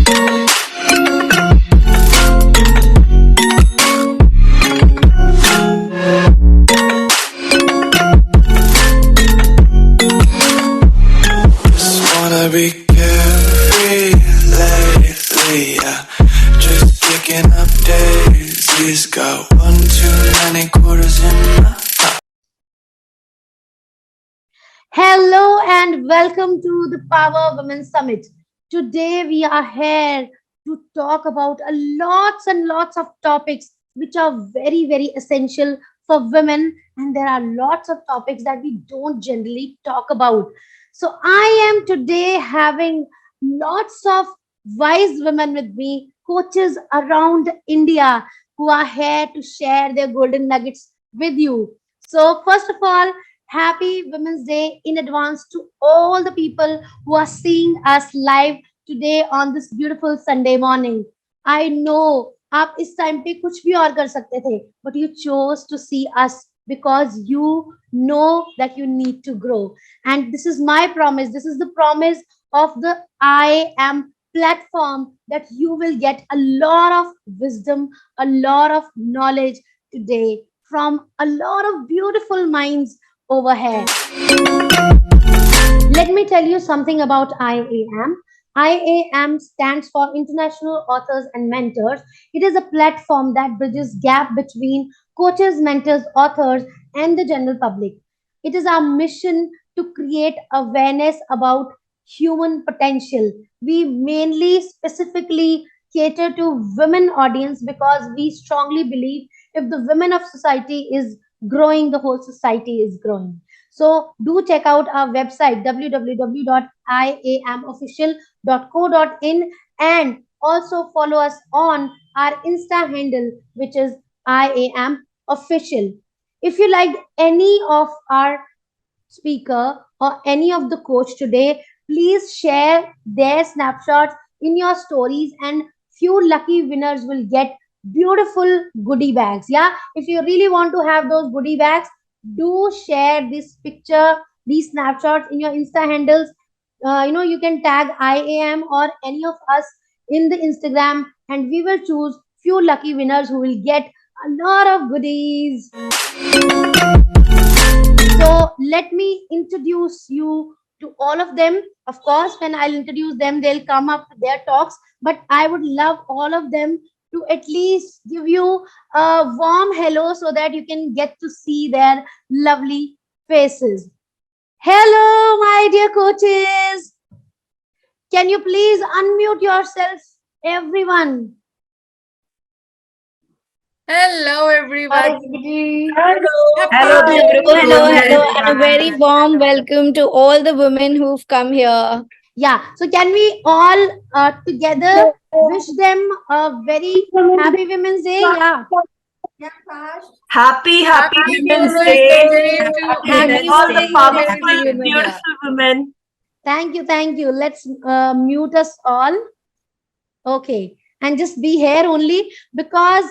Just wanna be carefree lately, yeah. Just kicking up daisies. Got one too many quarters in my. Hello and welcome to the Power Women Summit. Today we are here to talk about a lots and lots of topics which are very essential for women, and there are lots of topics that we don't generally talk about. So I am today having lots of wise women with me, coaches around India who are here to share their golden nuggets with you. So first of all, Happy Women's Day in advance to all the people who are seeing us live today on this beautiful Sunday morning. I know आप इस time पे कुछ भी और कर सकते थे, but you chose to see us because you know that you need to grow. And this is my promise. This is the promise of the IAM platform that you will get a lot of wisdom, a lot of knowledge today from a lot of beautiful minds over here. Let me tell you something about IAM. IAM stands for International Authors and Mentors. It is a platform that bridges gap between coaches, mentors, authors, and the general public. It is our mission to create awareness about human potential. We mainly specifically cater to women audience because we strongly believe if the women of society is growing, the whole society is growing. So do check out our website www.iamofficial.co.in and also follow us on our Insta handle, which is IAM official. If you liked any of our speaker or any of the coach today, please share their snapshots in your stories, and few lucky winners will get beautiful goodie bags. Yeah, if you really want to have those goodie bags, do share this picture, these snapshots in your Insta handles. You can tag IAM or any of us in the Instagram, and we will choose few lucky winners who will get a lot of goodies. So let me introduce you to all of them. Of course, when I'll introduce them, they'll come up with their talks. But I would love all of them to at least give you a warm hello so that you can get to see their lovely faces. Hello, my dear coaches. Can you please unmute yourselves, everyone? Hello, everybody. Hello, Hello, and a very warm welcome to all the women who've come here. Yeah, so can we all together wish them a very happy Women's Day? Yeah. Happy Women's Women's Day Day to to all the powerful, beautiful women. Thank you, thank you. Let's mute us all. Okay, and just be here only because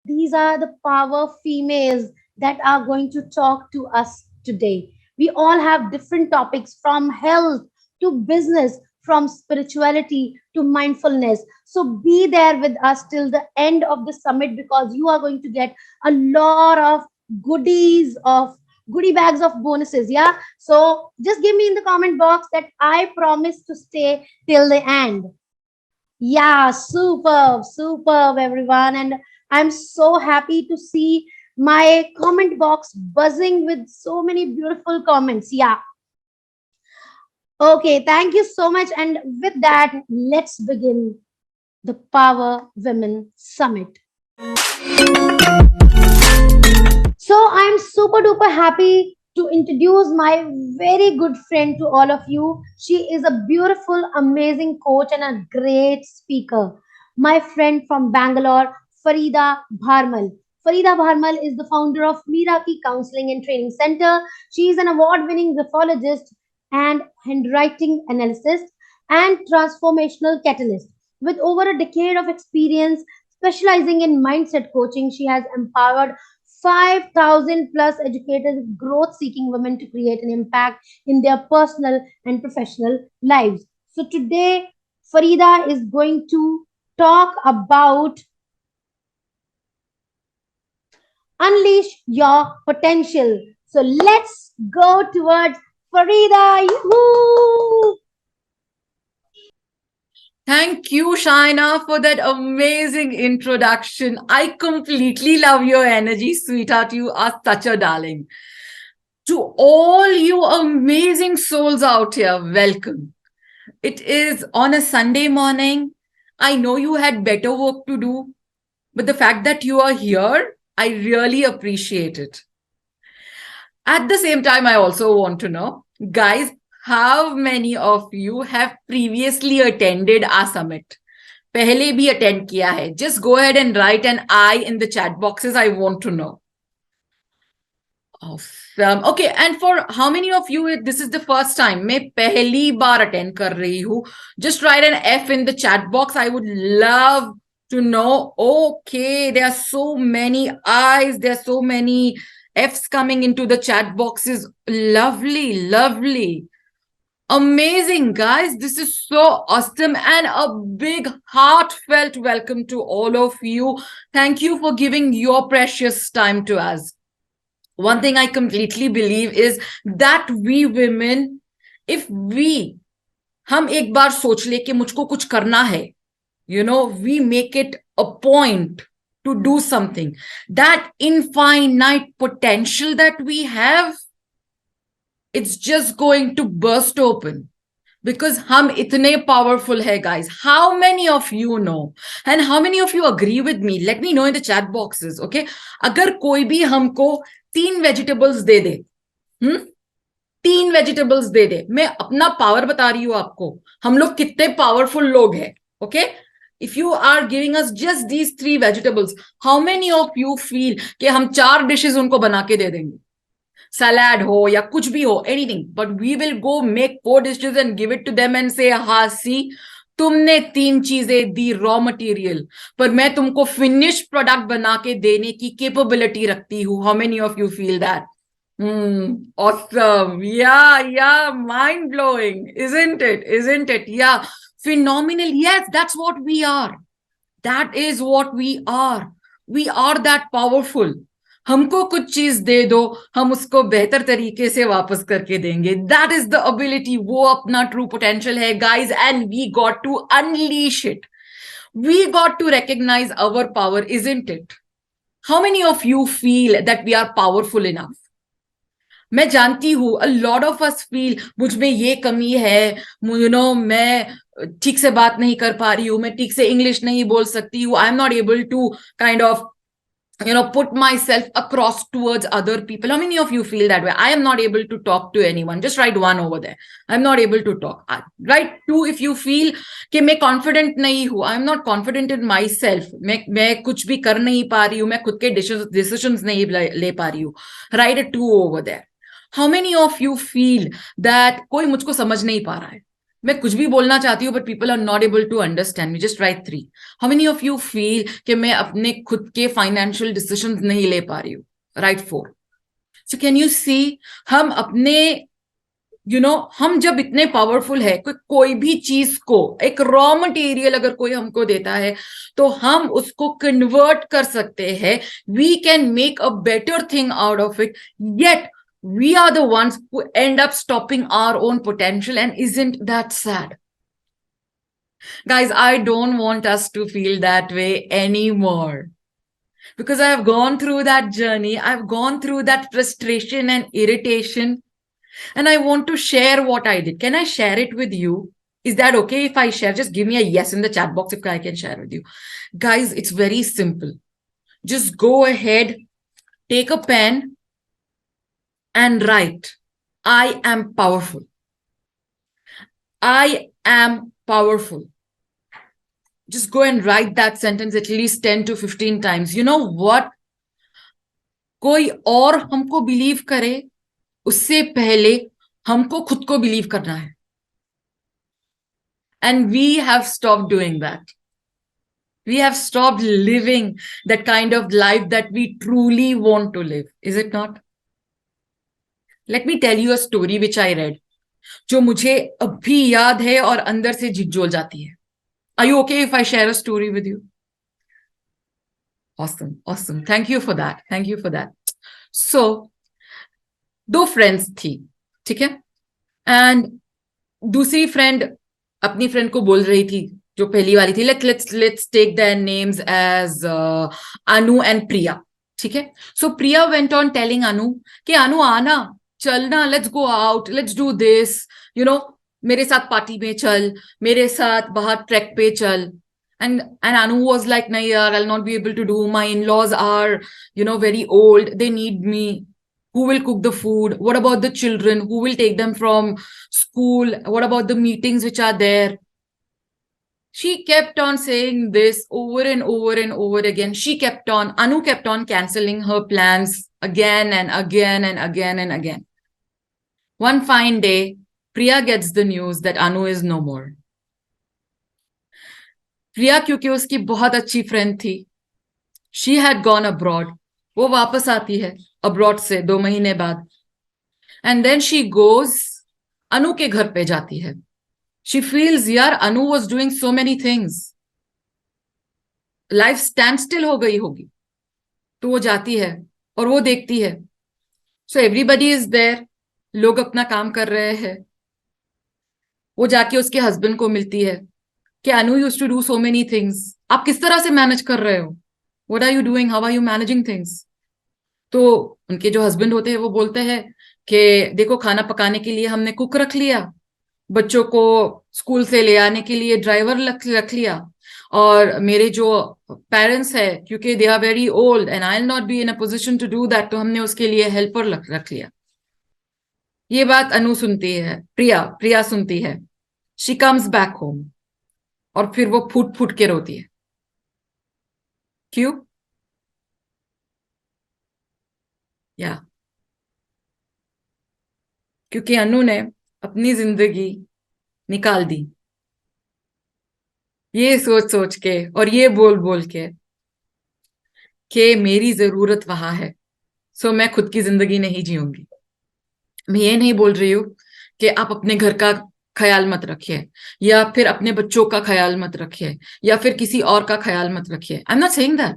these are the power females that are going to talk to us today. We all have different topics from health to business, from spirituality to mindfulness. So be there with us till the end of the summit because you are going to get a lot of goodies of goodie bags of bonuses. Yeah. So just give me in the comment box that I promise to stay till the end. Yeah, superb, everyone. And I'm so happy to see my comment box buzzing with so many beautiful comments. Yeah. Okay, thank you so much. And with that, let's begin the Power Women Summit. So I'm super duper happy to introduce my very good friend to all of you. She is a beautiful, amazing coach and a great speaker. My friend from Bangalore, Farida Bharmal. Farida Bharmal is the founder of Miraki Counseling and Training Center. She is an award-winning graphologist and handwriting analyst and transformational catalyst. With over a decade of experience specializing in mindset coaching, she has empowered 5,000 plus educated, growth seeking women to create an impact in their personal and professional lives. So, today, Farida is going to talk about unleash your potential. So let's go towards Farida. Yoo-hoo! Thank you, Shaina, for that amazing introduction. I completely love your energy, sweetheart. You are such a darling. To all you amazing souls out here, welcome. It is on a Sunday morning. I know you had better work to do, but the fact that you are here, I really appreciate it. At the same time, I also want to know, guys, how many of you have previously attended our summit? पहले भी attend किया है. Just go ahead and write an I in the chat boxes. I want to know. Awesome. Okay, and for how many of you this is the first time? मैं पहली बार attend कर रही हूँ. Just write an F in the chat box. I would love to know. Okay, there are so many I's. There are so many F's coming into the chat boxes. Lovely, lovely. Amazing, guys. This is so awesome, and a big heartfelt welcome to all of you. Thank you for giving your precious time to us. One thing I completely believe is that we women, if we, हम एक बार सोच ले कि मुझको कुछ करना है, we make it a point to do something. That infinite potential that we have, it's just going to burst open. Because हम इतने powerful है, guys. How many of you know? And how many of you agree with me? Let me know in the chat boxes, okay? अगर कोई भी हमको 3 vegetables दे दे, 3 vegetables दे दे, मैं अपना power बता रही हूँ आपको, हम लोग कितने पावरफुल लोग हैं, okay? If you are giving us just these 3 vegetables, how many of you feel कि हम 4 dishes उनको बना के दे देंगे? Salad हो या कुछ भी हो, anything, but we will go make 4 dishes and give it to them and say, हाँ, see, तुमने 3 चीजें दी रॉ मटेरियल, पर मैं तुमको फिनिश प्रोडक्ट बना के देने की कैपेबिलिटी रखती हूँ. How many of you feel that? Awesome. Yeah, mind blowing, isn't it? Yeah, phenomenal. Yes, that's what we are. That is what we are. We are that powerful. हमको कुछ चीज दे दो, हम उसको बेहतर तरीके से वापस करके देंगे. That is the ability. वो अपना ट्रू पोटेंशियल है, guys, and we got to unleash it. We got to recognize our power, isn't it? How many of you feel that we are powerful enough? मैं जानती हूं a lot of us feel मुझ में ये कमी है, मैं ठीक से बात नहीं कर पा रही हूं, मैं ठीक से इंग्लिश नहीं बोल सकती हूँ, I am not able to kind of put myself across towards other people. How many of you feel that way? I am not able to talk to anyone. Just write 1 over there. I'm not able to talk. Write 2 if you feel कि मैं confident नहीं हूँ. I'm not confident in myself. मैं कुछ भी कर नहीं पा रही हूँ. मैं खुद के decisions नहीं ले पा रही हूँ. Write a 2 over there. How many of you feel that कोई मुझको समझ नहीं पा रहा है? मैं कुछ भी बोलना चाहती हूँ, but people are not able to understand me. Just write 3. How many of you feel कि मैं अपने खुद के financial decisions नहीं ले पा रही हूँ? Write 4. So can you see, हम अपने हम जब इतने पावरफुल है, कोई भी चीज को, एक रॉ मटेरियल अगर कोई हमको देता है, तो हम उसको कन्वर्ट कर सकते हैं. We can make a better thing out of it. Yet we are the ones who end up stopping our own potential. And isn't that sad? Guys, I don't want us to feel that way anymore, because I have gone through that journey. I've gone through that frustration and irritation, and I want to share what I did. Can I share it with you? Is that okay if I share? Just give me a yes in the chat box if I can share with you. Guys, it's very simple. Just go ahead, take a pen, and write, I am powerful. I am powerful. Just go and write that sentence at least 10 to 15 times. You know what? कोई और हमको believe करे उससे पहले हमको खुद को believe करना है. And we have stopped doing that. We have stopped living that kind of life that we truly want to live. Is it not? Let me tell you a story which I read, जो मुझे अभी याद है और अंदर से झिझोल जाती है. Are you okay if I share a story with you? Awesome, awesome. Thank you for that. Thank you for that. So, दो फ्रेंड्स थी, ठीक है, एंड दूसरी फ्रेंड अपनी फ्रेंड को बोल रही थी, जो पहली वाली थी, let's take their names as Anu and Priya, ठीक है. So Priya went on telling Anu कि अनु आना, चलना, let's go out, let's do this, you know, मेरे साथ पार्टी में चल, मेरे साथ बाहर ट्रैक पे चल. And Anu was like, nahi yaar, I'll not be able to do, my in-laws are, you know, very old, they need me, who will cook the food, what about the children, who will take them from school, what about the meetings which are there. She kept on saying this over and over and over again. Anu kept on canceling her plans again and again and again and again. One fine day, Priya gets the news that Anu is no more. प्रिया क्योंकि उसकी बहुत अच्छी friend थी, she had gone abroad, वो वापस आती है abroad से 2 महीने बाद, and then she goes, Anu के घर पे जाती है. शी फील्स यार Anu was doing so many things, life stand still हो गई होगी, तो वो जाती है और वो देखती है. सो एवरीबडी इज देयर, लोग अपना काम कर रहे हैं. वो जाके उसके हस्बैंड को मिलती है कि Anu used to do so many things, आप किस तरह से मैनेज कर रहे हो, what are you doing, how are you managing things. तो उनके जो हस्बैंड होते हैं वो बोलते हैं कि देखो, खाना पकाने के लिए हमने कुक रख लिया, बच्चों को स्कूल से ले आने के लिए ड्राइवर रख लिया, और मेरे जो पेरेंट्स है, क्योंकि they are very old and I will not be in a position to do that, तो हमने उसके लिए हेल्पर रख लिया. ये बात अनु सुनती है, प्रिया सुनती है. शी कम्स बैक होम और फिर वो फूट फूट के रोती है. क्यों? या क्योंकि अनु ने अपनी जिंदगी निकाल दी ये सोच सोच के और ये बोल बोल के कि मेरी जरूरत वहां है, सो मैं खुद की जिंदगी नहीं जीऊंगी. मैं ये नहीं बोल रही हूं कि आप अपने घर का ख्याल मत रखिए, या फिर अपने बच्चों का ख्याल मत रखिए, या फिर किसी और का ख्याल मत रखिए. आई am not saying that.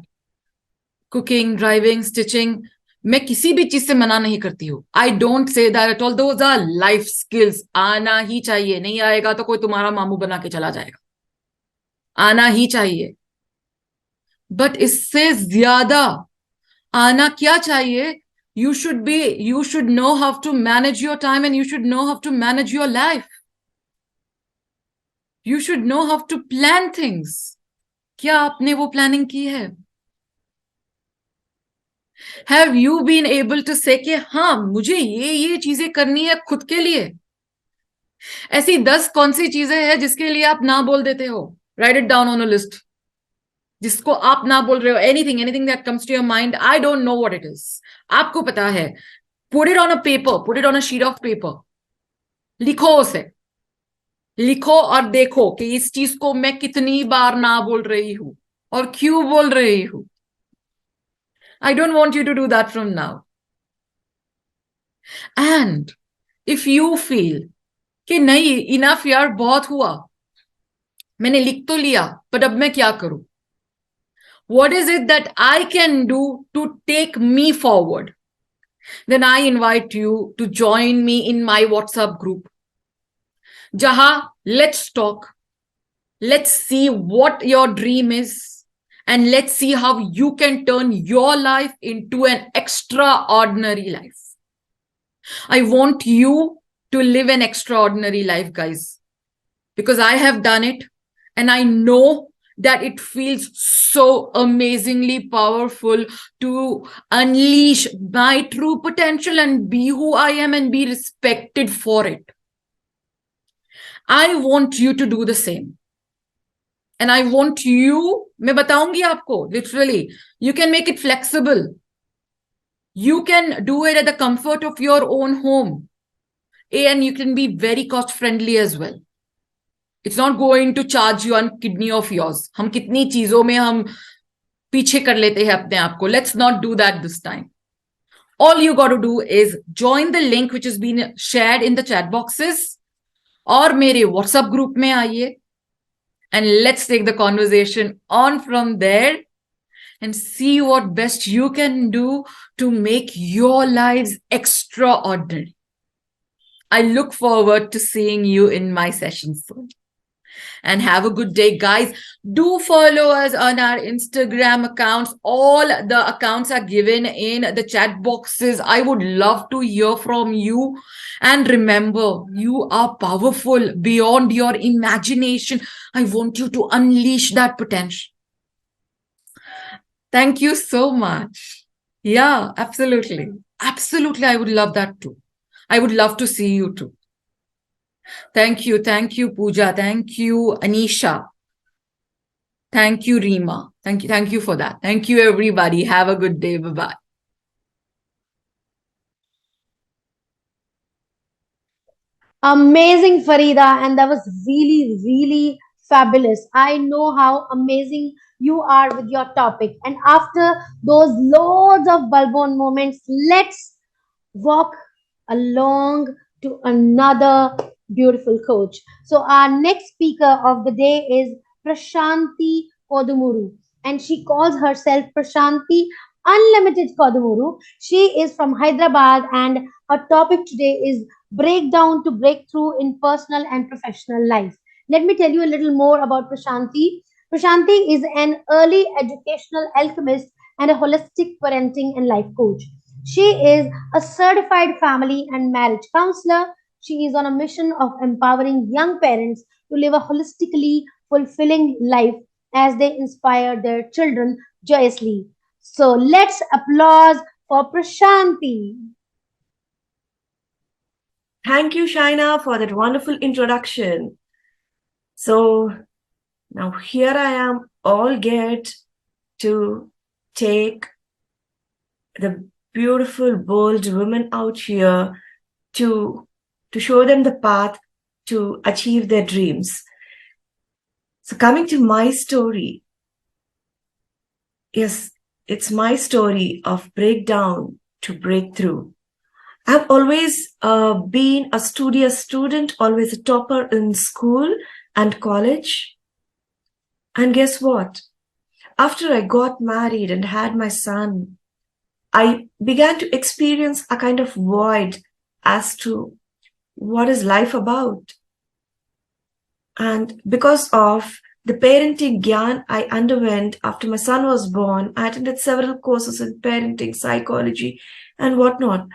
Cooking, driving, stitching, मैं किसी भी चीज से मना नहीं करती हूँ. I don't say that at all. Those our life skills, आना ही चाहिए. नहीं आएगा तो कोई तुम्हारा मामू बना के चला जाएगा, आना ही चाहिए. बट इससे ज्यादा आना क्या चाहिए? You should know how to manage your time, and you should know how to manage your life. You should know how to plan things. क्या आपने वो प्लानिंग की है? Have you been able to say कि हाँ, मुझे ये चीजें करनी है खुद के लिए? ऐसी 10 कौन सी चीजें हैं जिसके लिए आप ना बोल देते हो? Write it down on a list. जिसको आप ना बोल रहे हो, anything that comes to your mind, I don't know what it is. आपको पता है, put it on a paper, put it on a sheet of paper. लिखो उसे, लिखो और देखो कि इस चीज को मैं कितनी बार ना बोल रही हूं और क्यों बोल रही हूं. I don't want you to do that from now. And if you feel कि नहीं, इनफ यार, बहुत हुआ, मैंने लिख तो लिया, पर अब मैं क्या करूं? What is it that I can do to take me forward? Then I invite you to join me in my WhatsApp group. Jaha, let's talk. Let's see what your dream is, and let's see how you can turn your life into an extraordinary life. I want you to live an extraordinary life, guys, because I have done it, and I know that it feels so amazingly powerful to unleash my true potential and be who I am and be respected for it. I want you to do the same. And I want you, मैं बताऊंगी आपको, literally, you can make it flexible. You can do it at the comfort of your own home. And you can be very cost friendly as well. It's not going to charge you on kidney of yours. हम कितनी चीजों में हम पीछे कर लेते हैं अपने आप को. Let's not do that this time. All you got to do is join the link which has been shared in the chat boxes, और मेरे WhatsApp group में आइए. And let's take the conversation on from there and see what best you can do to make your lives extraordinary. I look forward to seeing you in my session soon. And have a good day, guys. Do follow us on our Instagram accounts. All the accounts are given in the chat boxes. I would love to hear from you. And remember, you are powerful beyond your imagination. I want you to unleash that potential. Thank you so much. Yeah, absolutely. Absolutely. I would love that too. I would love to see you too. Thank you. Thank you, Pooja. Thank you, Anisha. Thank you, Rima. Thank you. Thank you for that. Thank you, everybody. Have a good day. Bye-bye. Amazing, Farida, and that was really, really fabulous. I know how amazing you are with your topic. And after those loads of Balbon moments, let's walk along to another beautiful coach. So, our next speaker of the day is Prashanti Kodumooru, and she calls herself Prashanti Unlimited Kodumooru. She is from Hyderabad, and her topic today is breakdown to breakthrough in personal and professional life. Let me tell you a little more about Prashanti. Prashanti is an early educational alchemist and a holistic parenting and life coach. She is a certified family and marriage counselor. She is on a mission of empowering young parents to live a holistically fulfilling life as they inspire their children joyously. So let's applause for Prashanti. Thank you, Shaina, for that wonderful introduction. So now here I am, all geared to take the beautiful, bold women out here to show them the path to achieve their dreams. So coming to my story, yes, it's my story of breakdown to breakthrough. I've always been a studious student, always a topper in school and college. And guess what? After I got married and had my son, I began to experience a kind of void as to what is life about. And because of the parenting gyan I underwent after my son was born, I attended several courses in parenting, psychology, and whatnot.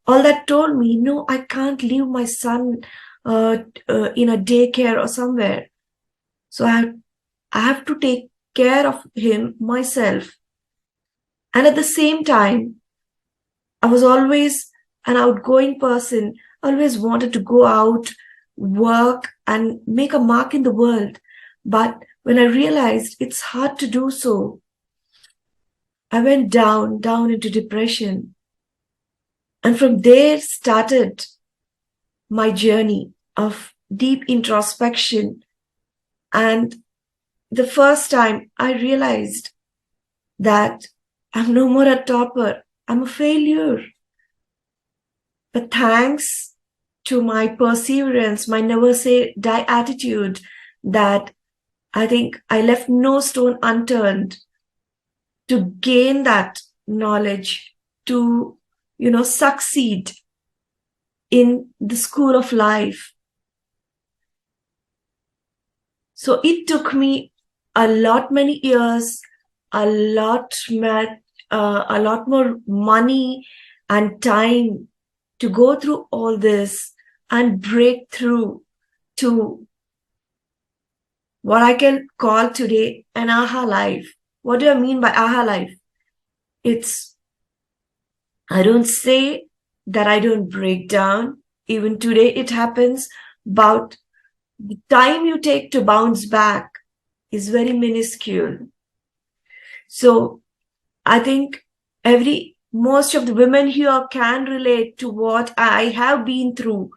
All that told me, no, I can't leave my son in a daycare or somewhere. So I have to take care of him myself. And at the same time, I was always an outgoing person, always wanted to go out, work, and make a mark in the world. But when I realized it's hard to do so, I went down into depression. And from there started my journey of deep introspection. And the first time I realized that I'm no more a topper, I'm a failure. But thanks to my perseverance, my never say die attitude, that I think I left no stone unturned to gain that knowledge, to, succeed in the school of life. So it took me many years, a lot more money and time to go through all this and break through to what I can call today an aha life. What do I mean by aha life? I don't say that I don't break down. Even today it happens, but the time you take to bounce back is very minuscule. So I think most of the women here can relate to what I have been through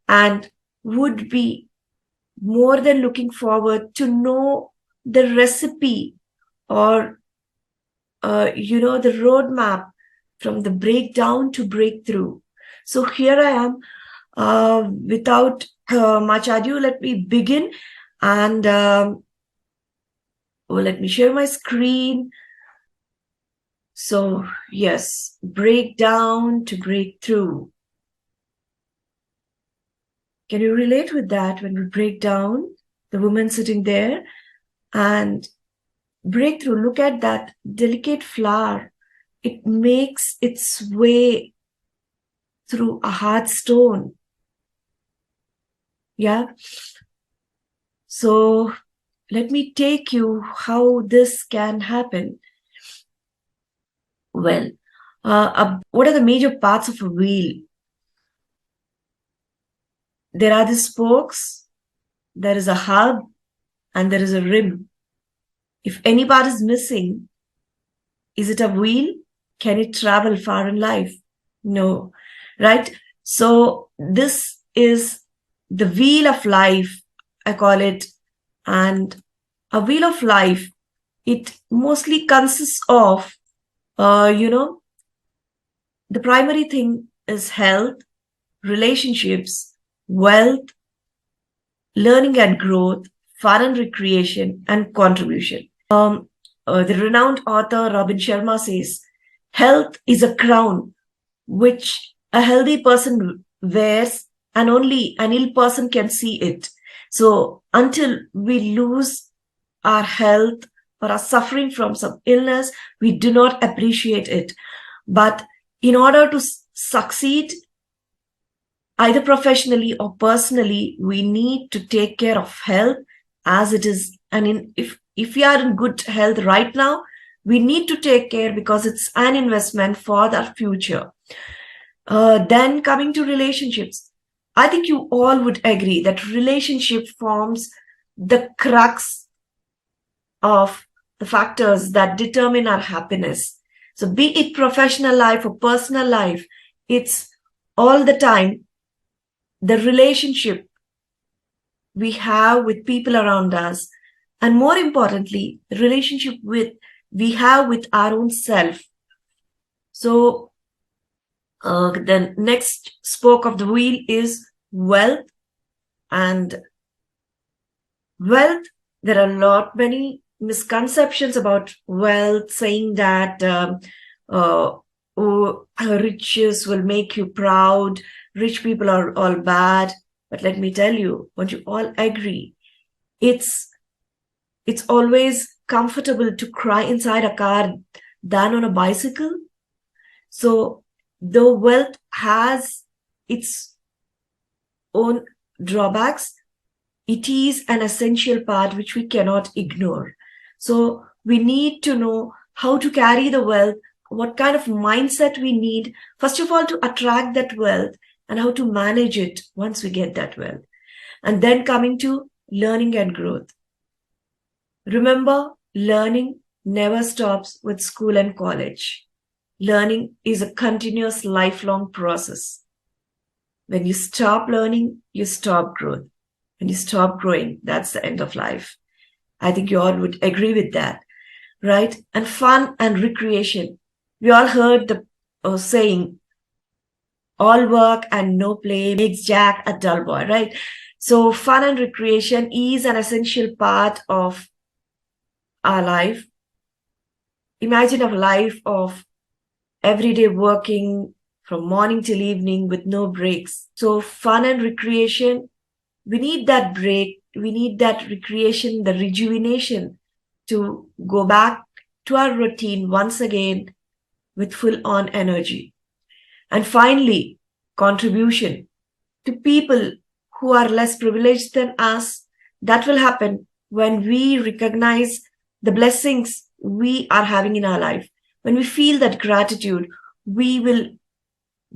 and would be more than looking forward to know the recipe or, the roadmap from the breakdown to breakthrough. So here I am. Without much ado, let me begin. And let me share my screen. So yes, break down to break through. Can you relate with that when we break down? The woman sitting there and breakthrough. Look at that delicate flower. It makes its way through a hard stone. Yeah. So let me take you how this can happen. Well, what are the major parts of a wheel? There are the spokes, there is a hub, and there is a rim. If any part is missing, is it a wheel? Can it travel far in life? No, right? So this is the wheel of life, I call it. And a wheel of life, it mostly consists of, the primary thing is health, relationships, wealth, learning and growth, fun and recreation, and contribution. The renowned author Robin Sharma says, health is a crown which a healthy person wears and only an ill person can see it. So until we lose our health or are suffering from some illness, we do not appreciate it. But in order to succeed, either professionally or personally, we need to take care of health as it is. And if we are in good health right now, we need to take care because it's an investment for the future. Then coming to relationships, I think you all would agree that relationship forms the crux of the factors that determine our happiness. So be it professional life or personal life, it's all the time the relationship we have with people around us, and more importantly, the relationship we have with our own self. So the next spoke of the wheel is wealth. And wealth, there are many misconceptions about wealth, saying that riches will make you proud, rich people are all bad. But let me tell you, won't you all agree, it's always comfortable to cry inside a car than on a bicycle. So though wealth has its own drawbacks, it is an essential part which we cannot ignore. So we need to know how to carry the wealth, what kind of mindset we need, first of all, to attract that wealth, and how to manage it once we get that wealth. And then coming to learning and growth. Remember, learning never stops with school and college. Learning is a continuous lifelong process. When you stop learning, you stop growth. When you stop growing, that's the end of life. I think you all would agree with that, right? And fun and recreation. We all heard the saying, all work and no play makes Jack a dull boy, right? So fun and recreation is an essential part of our life. Imagine a life of everyday working from morning till evening with no breaks. So fun and recreation, we need that break. We need that recreation, the rejuvenation to go back to our routine once again with full on energy. And finally, contribution to people who are less privileged than us. That will happen when we recognize the blessings we are having in our life. When we feel that gratitude, we will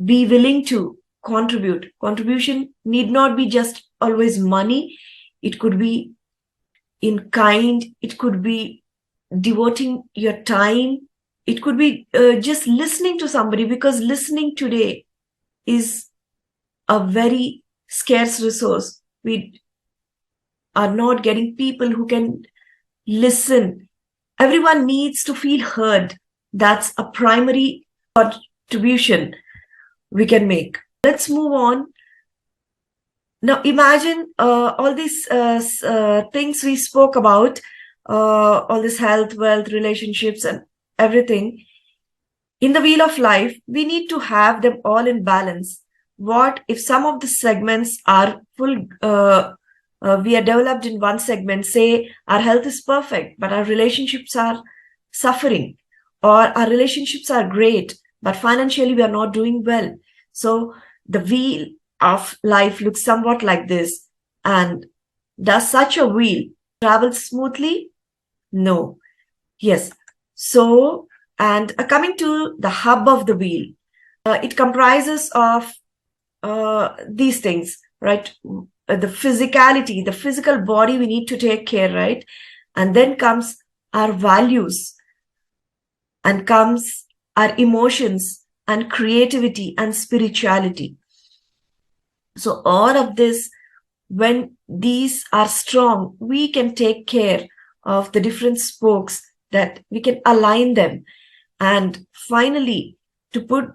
be willing to contribute. Contribution need not be just always money. It could be in kind. It could be devoting your time. It could be just listening to somebody, because listening today is a very scarce resource. We are not getting people who can listen. Everyone needs to feel heard. That's a primary contribution we can make. Let's move on. Now imagine all these things we spoke about. all this health, wealth, relationships, and everything. In the wheel of life, we need to have them all in balance. What if some of the segments are full, we are developed in one segment, say our health is perfect, but our relationships are suffering, or our relationships are great, but financially we are not doing well. So the wheel of life looks somewhat like this. And does such a wheel travel smoothly? No. Yes. So, and coming to the hub of the wheel, it comprises of these things, right? The physicality, the physical body we need to take care, right? And then comes our values, and comes our emotions and creativity and spirituality. So all of this, when these are strong, we can take care of the different spokes, that we can align them. And finally, to put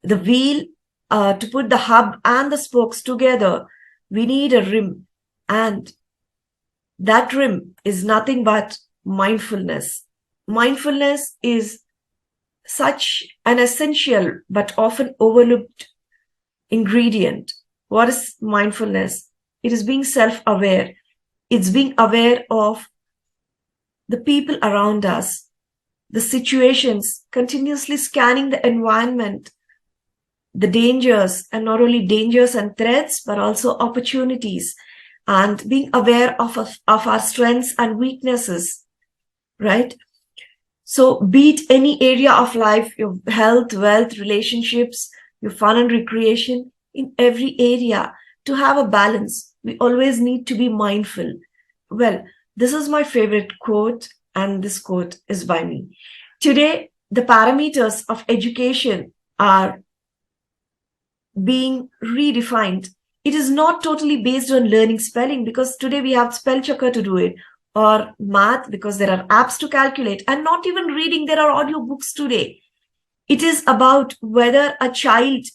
the wheel, to put the hub and the spokes together, we need a rim. And that rim is nothing but mindfulness. Mindfulness is such an essential but often overlooked ingredient. What is mindfulness? It is being self-aware. It's being aware of the people around us, the situations, continuously scanning the environment, the dangers, and not only dangers and threats, but also opportunities, and being aware of our strengths and weaknesses, right? So be it any area of life, your health, wealth, relationships, your fun and recreation, in every area, to have a balance, we always need to be mindful. Well, this is my favorite quote, and this quote is by me. Today, the parameters of education are being redefined. It is not totally based on learning spelling, because today we have spell checker to do it, or math because there are apps to calculate, and not even reading, there are audio books today. It is about whether a child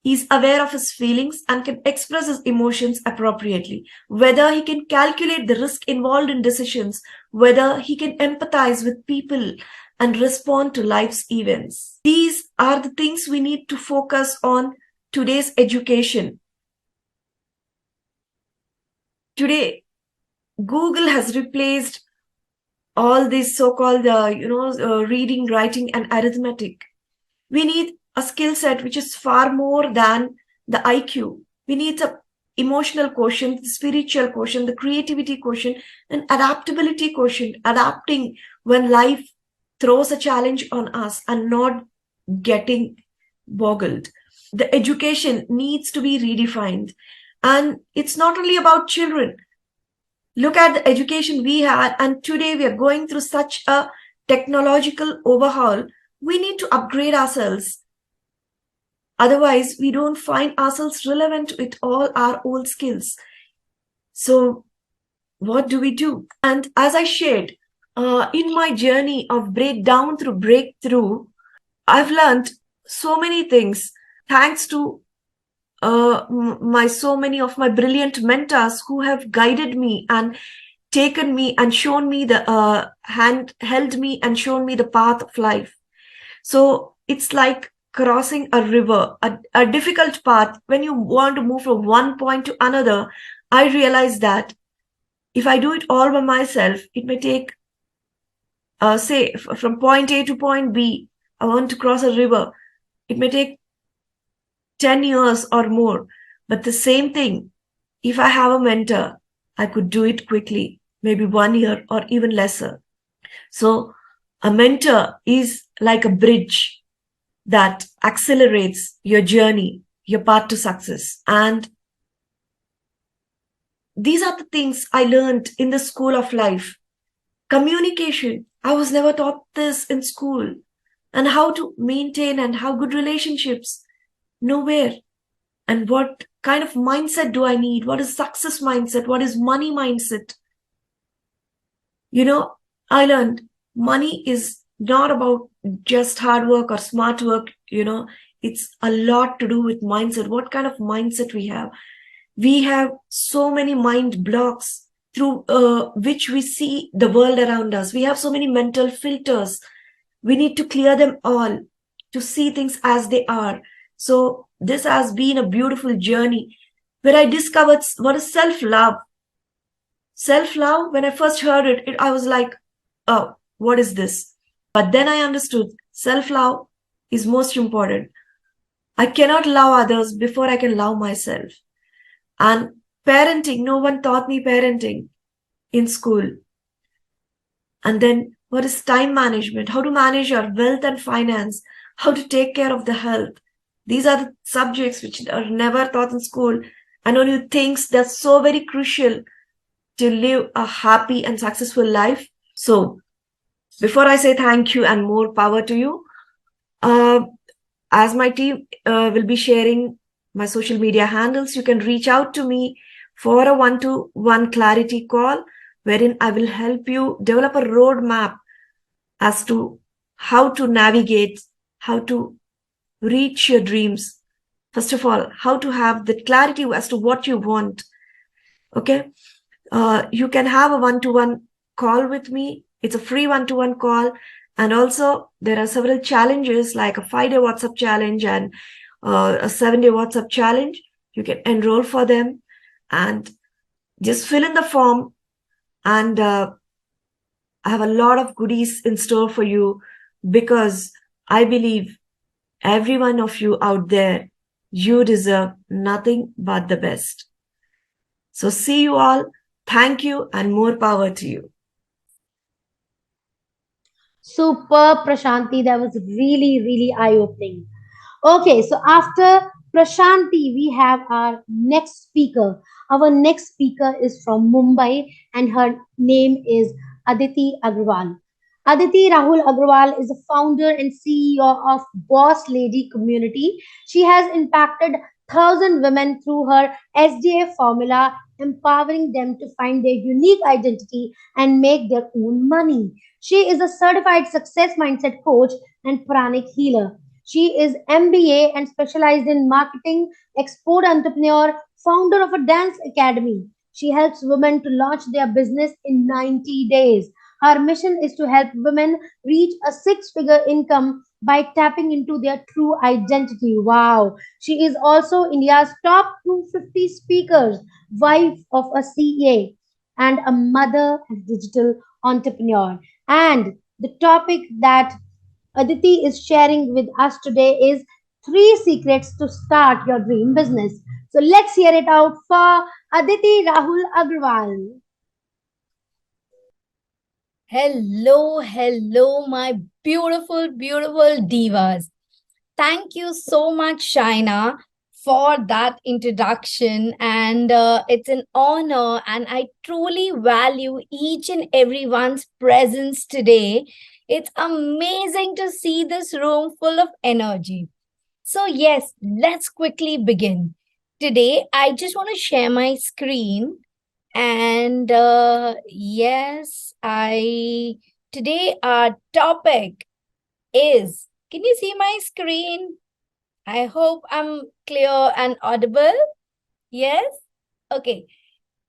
is aware of his feelings and can express his emotions appropriately, whether he can calculate the risk involved in decisions, whether he can empathize with people and respond to life's events. These are the things we need to focus on today's education. Today, Google has replaced all these so-called, reading, writing, and arithmetic. We need a skill set which is far more than the IQ. We need the emotional quotient, the spiritual quotient, the creativity quotient, and adaptability quotient, adapting when life throws a challenge on us and not getting boggled. The education needs to be redefined. And it's not only about children. Look at the education we had, and today we are going through such a technological overhaul. We need to upgrade ourselves. Otherwise, we don't find ourselves relevant with all our old skills. So what do we do? And as I shared, in my journey of breakdown through breakthrough, I've learned so many things thanks to so many of my brilliant mentors who have guided me and taken me and shown me the held me and shown me the path of life. So it's like crossing a river, a difficult path. When you want to move from one point to another, I realized that if I do it all by myself, it may take, say, from point A to point B, I want to cross a river. It may take 10 years or more. But the same thing, if I have a mentor, I could do it quickly, maybe 1 year or even lesser. So a mentor is like a bridge that accelerates your journey, your path to success. And these are the things I learned in the school of life. Communication, I was never taught this in school. And how to maintain and have good relationships, nowhere. And what kind of mindset do I need? What is success mindset? What is money mindset? I learned money is not about just hard work or smart work. It's a lot to do with mindset. What kind of mindset we have? We have so many mind blocks through which we see the world around us. We have so many mental filters. We need to clear them all to see things as they are. So this has been a beautiful journey where I discovered what is self-love. Self-love, when I first heard it, I was like, oh, what is this? But then I understood self-love is most important. I cannot love others before I can love myself. And parenting, no one taught me parenting in school. And then what is time management? How to manage your wealth and finance? How to take care of the health? These are the subjects which are never taught in school. And when you think they're so very crucial to live a happy and successful life. So before I say thank you and more power to you, as my team will be sharing my social media handles, you can reach out to me for a one-to-one clarity call, wherein I will help you develop a roadmap as to how to navigate, how to reach your dreams. First of all, how to have the clarity as to what you want. Okay. You can have a one-to-one call with me. It's a free one-to-one call. And also there are several challenges like a 5-day WhatsApp challenge and a 7-day WhatsApp challenge. You can enroll for them and just fill in the form. And I have a lot of goodies in store for you, because I believe every one of you out there, you deserve nothing but the best. So see you all. Thank you and more power to you. Superb, Prashanti. That was really, really eye-opening. Okay, so after Prashanti, we have our next speaker. Our next speaker is from Mumbai and her name is Aditi Aggarwal. Aditi Rahul Aggarwal is the founder and CEO of Boss Lady Community. She has impacted 1,000 women through her SDA formula, empowering them to find their unique identity and make their own money. She is a certified success mindset coach and pranic healer. She is MBA and specialized in marketing, export entrepreneur, founder of a dance academy. She helps women to launch their business in 90 days. Her mission is to help women reach a six-figure income by tapping into their true identity. Wow. She is also India's top 250 speakers, wife of a CA, and a mother and digital entrepreneur. And the topic that Aditi is sharing with us today is three secrets to start your dream business. So let's hear it out for Aditi Rahul Aggarwal. Hello, my beautiful, beautiful divas. Thank you so much, Shaina, for that introduction. And it's an honor, and I truly value each and everyone's presence today. It's amazing to see this room full of energy. So, yes, let's quickly begin. Today, I just want to share my screen. And yes, today our topic is, can you see my screen? I hope I'm clear and audible. Yes? Okay.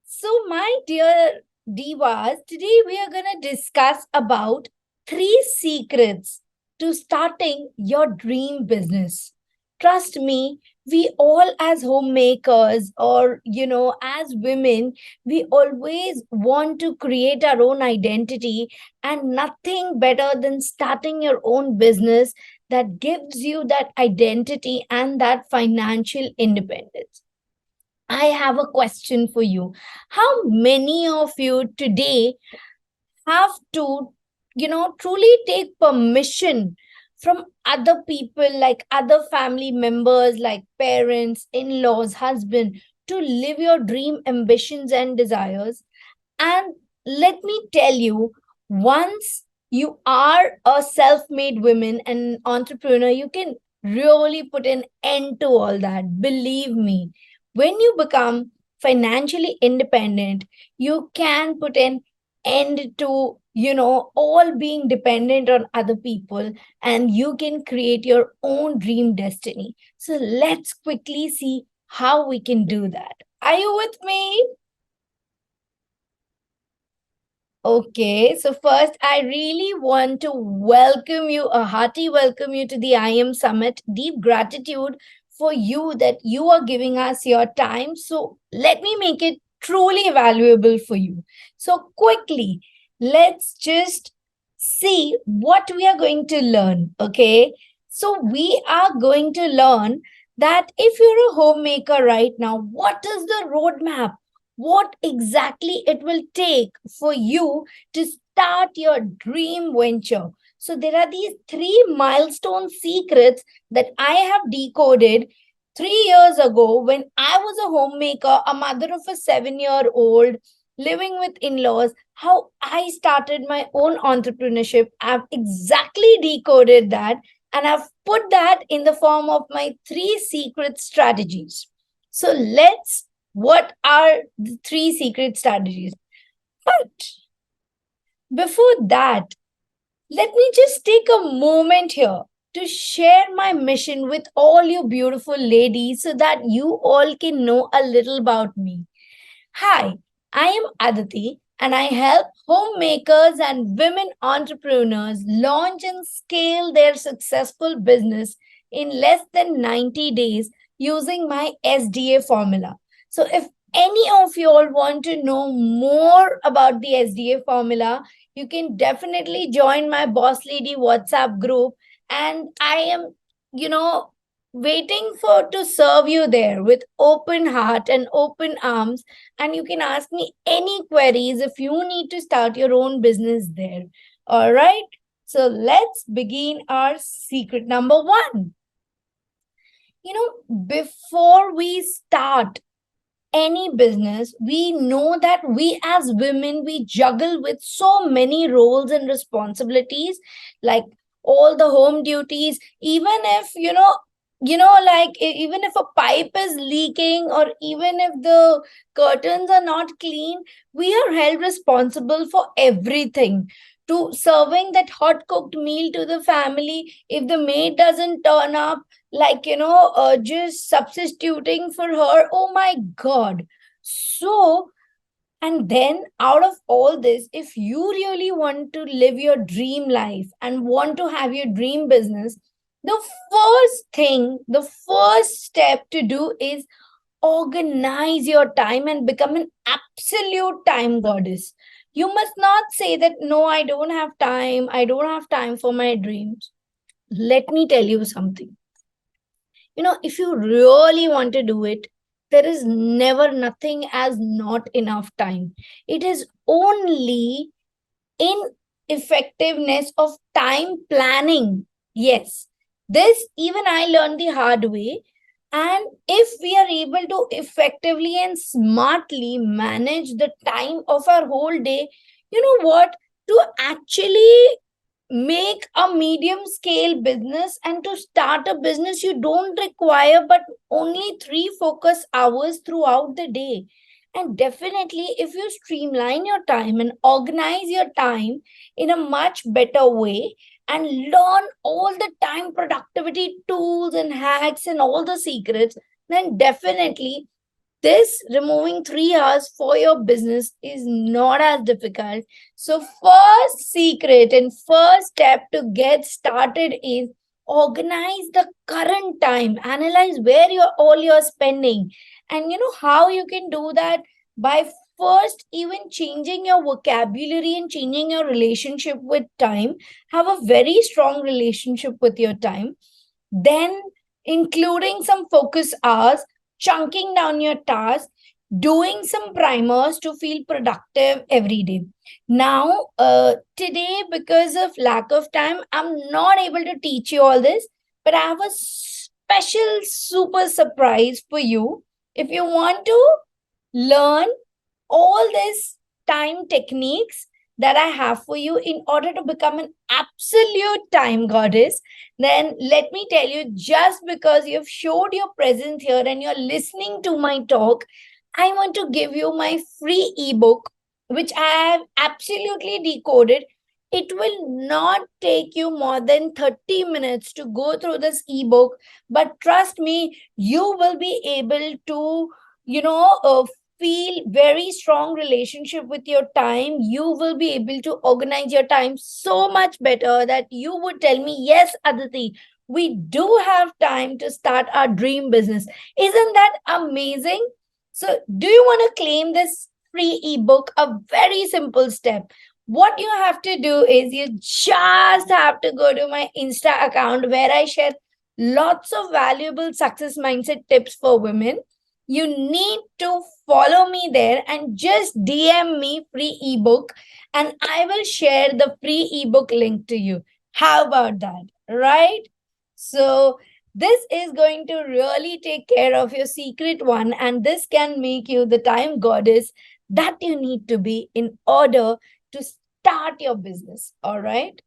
So my dear divas, today we are going to discuss about 3 secrets to starting your dream business. Trust me, we all as homemakers or, as women, we always want to create our own identity, and nothing better than starting your own business that gives you that identity and that financial independence. I have a question for you. How many of you today have to, truly take permission from other people, like other family members, like parents, in-laws, husband, to live your dream ambitions and desires? And let me tell you, once you are a self-made woman and entrepreneur, you can really put an end to all that. Believe me, when you become financially independent, you can put an end to, all being dependent on other people, and you can create your own dream destiny. So let's quickly see how we can do that. Are you with me? Okay, so first, I really want to welcome you, a hearty welcome you to the IAM Summit. Deep gratitude for you that you are giving us your time. So, let me make it truly valuable for you. So, quickly, let's just see what we are going to learn. Okay, so we are going to learn that if you're a homemaker right now, what is the roadmap? What exactly it will take for you to start your dream venture. So there are these three milestone secrets that I have decoded 3 years ago when I was a homemaker, a mother of a 7-year-old living with in-laws, how I started my own entrepreneurship. I've exactly decoded that and I've put that in the form of my three secret strategies. So what are the three secret strategies? But before that, let me just take a moment here to share my mission with all you beautiful ladies so that you all can know a little about me. Hi, I am Aditi and I help homemakers and women entrepreneurs launch and scale their successful business in less than 90 days using my SDA formula. So, if any of you all want to know more about the SDA formula, you can definitely join my Boss Lady WhatsApp group. And I am, you know, waiting for to serve you there with open heart and open arms, and you can ask me any queries if you need to start your own business there. All right. So let's begin our secret number one. Before we start any business, we know that we as women, we juggle with so many roles and responsibilities, like all the home duties, even if, like even if a pipe is leaking or even if the curtains are not clean, we are held responsible for everything, to serving that hot cooked meal to the family. If the maid doesn't turn up, like just substituting for her, oh my god. So, and then out of all this, if you really want to live your dream life and want to have your dream business, the first step to do is organize your time and become an absolute time goddess. You must not say that, no, I don't have time for my dreams. Let me tell you something. If you really want to do it, there is never nothing as not enough time. It is only ineffectiveness of time planning. Yes, this even I learned the hard way. And if we are able to effectively and smartly manage the time of our whole day, you know what? To actually make a medium scale business and to start a business, you don't require but only 3 focus hours throughout the day. And definitely, if you streamline your time and organize your time in a much better way and learn all the time productivity tools and hacks and all the secrets, then definitely this removing 3 hours for your business is not as difficult. So, first secret and first step to get started is organize the current time, analyze where you're spending, and how you can do that by first even changing your vocabulary and changing your relationship with time. Have a very strong relationship with your time, then including some focus hours, chunking down your tasks, doing some primers to feel productive every day. Now, today, because of lack of time, I'm not able to teach you all this, but I have a special super surprise for you. If you want to learn all these time techniques that I have for you in order to become an absolute time goddess, then let me tell you, just because you've showed your presence here and you're listening to my talk, I want to give you my free ebook, which I have absolutely decoded. It will not take you more than 30 minutes to go through this ebook, but trust me, you will be able to, you know, uh, feel very strong relationship with your time, you will be able to organize your time so much better that you would tell me, yes, Aditi, we do have time to start our dream business. Isn't that amazing? So, do you want to claim this free ebook? A very simple step. What you have to do is you just have to go to my Insta account where I share lots of valuable success mindset tips for women. You need to follow me there and just DM me free ebook, and I will share the free ebook link to you. How about that? Right? So, this is going to really take care of your secret one, and this can make you the time goddess that you need to be in order to start your business. All right.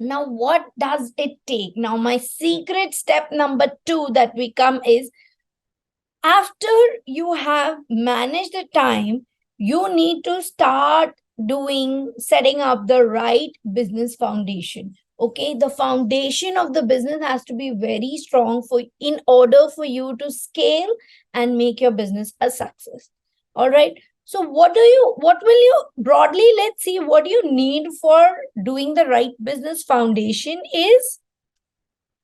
Now, what does it take? Now, my secret step number 2 that we come is, after you have managed the time, you need to start setting up the right business foundation. Okay, the foundation of the business has to be very strong for in order for you to scale and make your business a success. All right. So what will you broadly, let's see what you need for doing the right business foundation is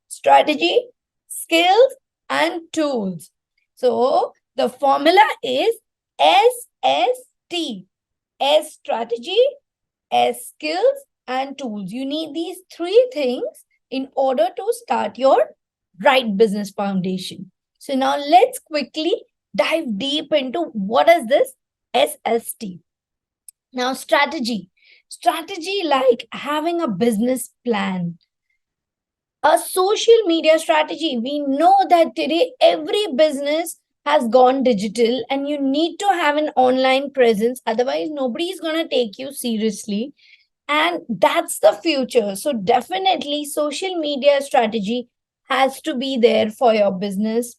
strategy, skills, and tools. So the formula is SST. S strategy, S skills, and tools. You need these 3 things in order to start your right business foundation. So now let's quickly dive deep into what is this SST. Now, strategy. Strategy like having a business plan, a social media strategy. We know that today every business has gone digital and you need to have an online presence. Otherwise, nobody is going to take you seriously. And that's the future. So, definitely, social media strategy has to be there for your business.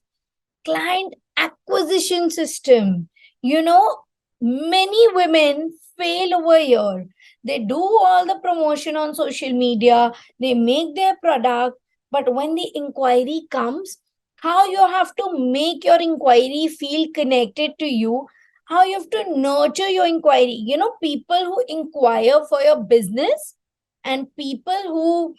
Client acquisition system. You know, many women fail over here. They do all the promotion on social media, they make their product, but when the inquiry comes, how you have to make your inquiry feel connected to you, how you have to nurture your inquiry. You know, people who inquire for your business and people who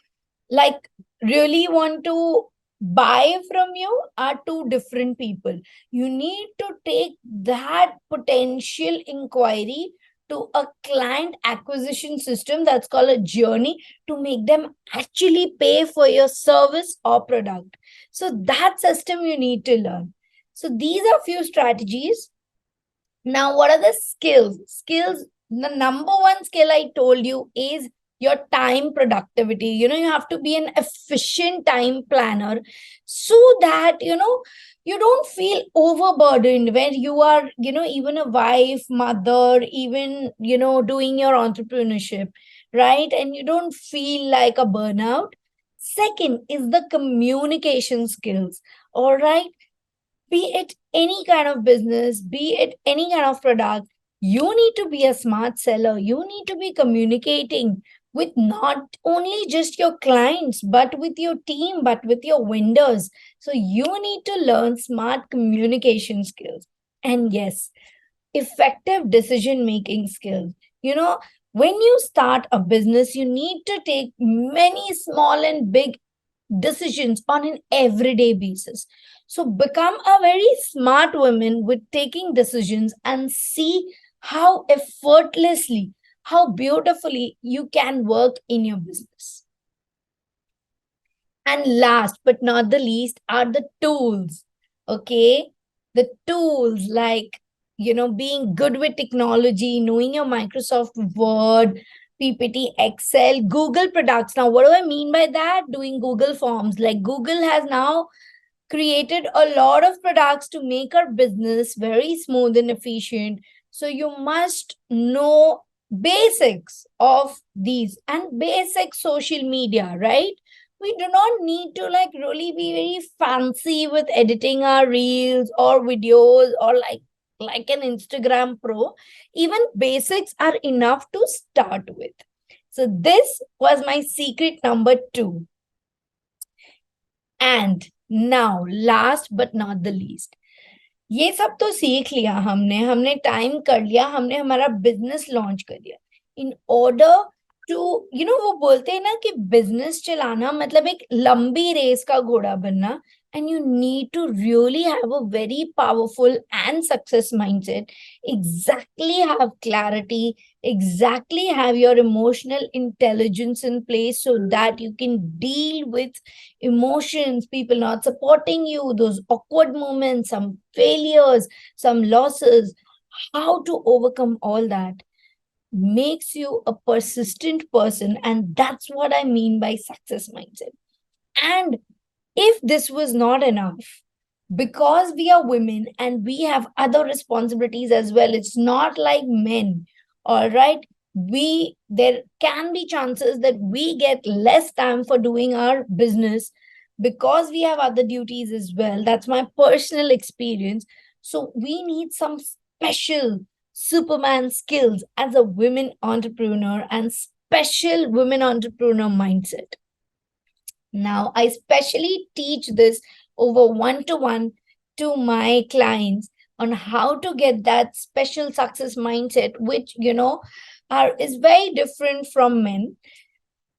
like really want to buy from you are 2 different people. You need to take that potential inquiry to a client acquisition system that's called a journey to make them actually pay for your service or product. So that system you need to learn. So these are few strategies. Now, what are the skills? Skills, the number one skill I told you is your time productivity. You know, you have to be an efficient time planner so that, you don't feel overburdened when you are, even a wife, mother, even, doing your entrepreneurship, right? And you don't feel like a burnout. Second is the communication skills. All right, be it any kind of business, be it any kind of product, you need to be a smart seller. You need to be communicating with not only just your clients, but with your team, but with your vendors. So you need to learn smart communication skills. And yes, effective decision making skills. You know, when you start a business, you need to take many small and big decisions on an everyday basis. So become a very smart woman with taking decisions and see how effortlessly, how beautifully you can work in your business. And last but not the least are the tools. Okay. The tools like, being good with technology, knowing your Microsoft Word, PPT, Excel, Google products. Now, what do I mean by that? Doing Google Forms. Like Google has now created a lot of products to make our business very smooth and efficient. So you must know basics of these and basic social media, right? We do not need to like really be very fancy with editing our reels or videos or like an Instagram pro. Even basics are enough to start with. So this was my secret number 2. And now, last but not the least, ये सब तो सीख लिया हमने, हमने time कर लिया, हमने हमारा बिजनेस लॉन्च कर दिया। इन ऑर्डर टू, वो बोलते हैं ना कि बिजनेस चलाना मतलब एक लंबी रेस का घोड़ा बनना, and you need to really have a very powerful and success mindset, exactly have clarity, exactly have your emotional intelligence in place so that you can deal with emotions, people not supporting you, those awkward moments, some failures, some losses. How to overcome all that makes you a persistent person, and that's what I mean by success mindset. And if this was not enough, because we are women and we have other responsibilities as well, it's not like men, all right? We, there can be chances that we get less time for doing our business because we have other duties as well. That's my personal experience. So we need some special superman skills as a women entrepreneur and special women entrepreneur mindset. Now, I specially teach this over one to one to my clients on how to get that special success mindset, which, is very different from men.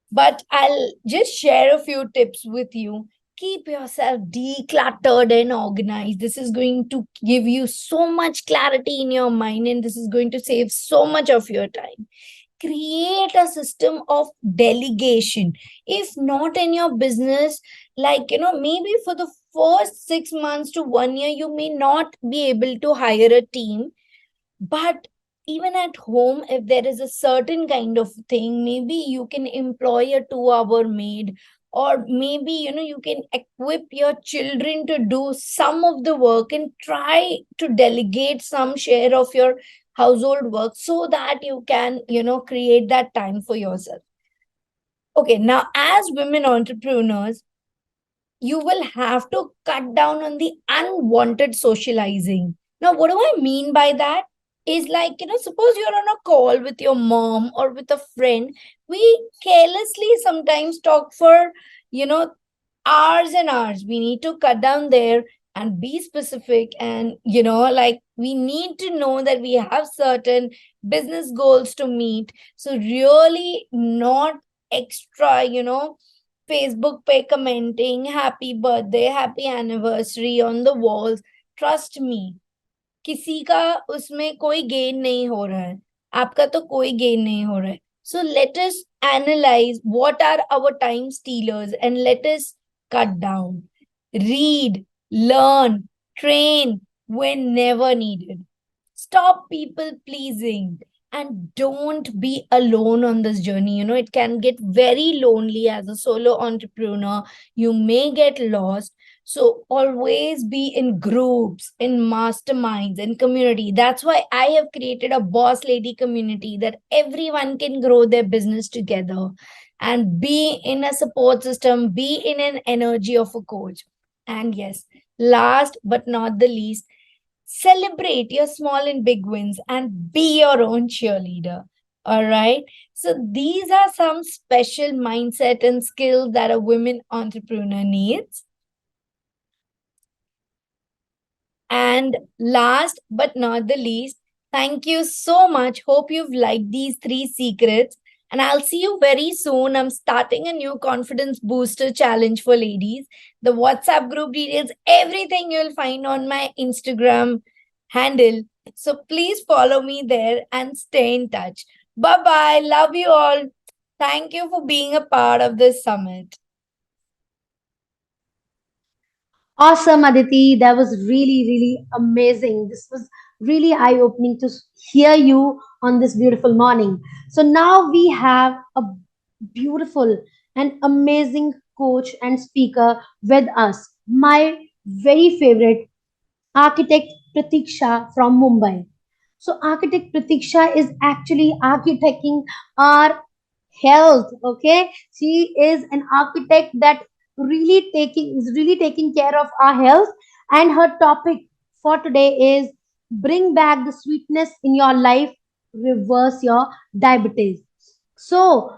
But I'll just share a few tips with you. Keep yourself decluttered and organized. This is going to give you so much clarity in your mind, and this is going to save so much of your time. Create a system of delegation. If not in your business, like, maybe for the first 6 months to 1 year, you may not be able to hire a team, but even at home, if there is a certain kind of thing, maybe you can employ a 2 hour maid, or maybe you can equip your children to do some of the work and try to delegate some share of your household work so that you can create that time for yourself. Okay, now as women entrepreneurs, you will have to cut down on the unwanted socializing. Now, what do I mean by that? Is like, suppose you're on a call with your mom or with a friend, we carelessly sometimes talk for, you know, hours and hours. We need to cut down there and be specific. And, like we need to know that we have certain business goals to meet. So, really, not extra, Facebook पे commenting happy birthday, happy anniversary on the walls. Trust me, किसी का उसमें कोई gain नहीं हो रहा है, आपका तो कोई gain नहीं हो रहा है. So let us analyze what are our time stealers and let us cut down. Read, learn, train when never needed. Stop people pleasing and don't be alone on this journey. It can get very lonely as a solo entrepreneur. You may get lost. So always be in groups, in masterminds, in community. That's why I have created a boss lady community that everyone can grow their business together and be in a support system, be in an energy of a coach. And yes, last but not the least, celebrate your small and big wins and be your own cheerleader. All right. So these are some special mindset and skills that a women entrepreneur needs. And last but not the least, thank you so much. Hope you've liked these 3 secrets. And I'll see you very soon. I'm starting a new confidence booster challenge for ladies. The WhatsApp group details, everything you'll find on my Instagram handle. So please follow me there and stay in touch. Bye bye. Love you all. Thank you for being a part of this summit. Awesome, Aditi. That was really, really amazing. This was really eye opening to hear you on this beautiful morning. So now we have a beautiful and amazing coach and speaker with us. My very favorite architect Pratiksha from Mumbai. So architect Pratiksha is actually architecting our health. Okay, she is an architect that really taking care of our health. And her topic for today is bring back the sweetness in your life, reverse your diabetes. So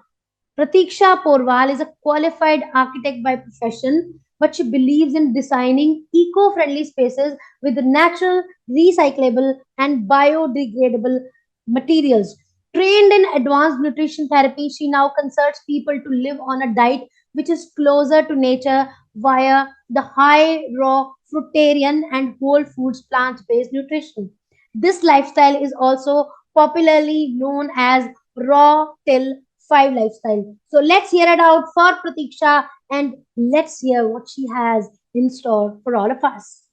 Pratiksha Porwal is a qualified architect by profession, but she believes in designing eco-friendly spaces with natural, recyclable, and biodegradable materials. Trained in advanced nutrition therapy, she now consults people to live on a diet which is closer to nature via the high raw fruitarian and whole foods plant-based nutrition. This lifestyle is also popularly known as raw till 5 lifestyle. So let's hear it out for Pratiksha and let's hear what she has in store for all of us.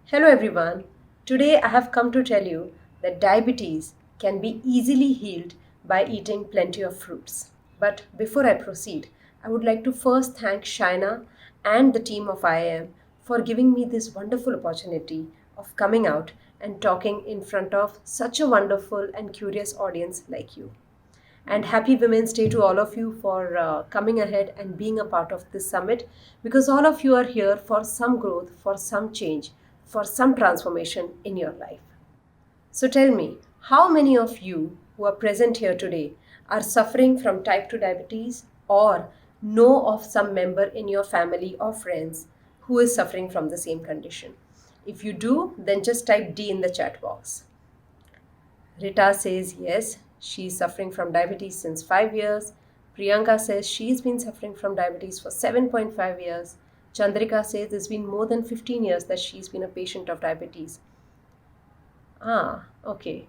Hello everyone. Today I have come to tell you that diabetes can be easily healed by eating plenty of fruits. But before I proceed, I would like to first thank Shaina and the team of IAM for giving me this wonderful opportunity of coming out and talking in front of such a wonderful and curious audience like you. And happy Women's Day to all of you for coming ahead and being a part of this summit, because all of you are here for some growth, for some change, for some transformation in your life. So tell me, how many of you who are present here today are suffering from type 2 diabetes or know of some member in your family or friends who is suffering from the same condition? If you do, then just type D in the chat box. Rita says yes, she's suffering from diabetes since 5 years. Priyanka says she's been suffering from diabetes for 7.5 years. Chandrika says it's been more than 15 years that she's been a patient of diabetes. Okay.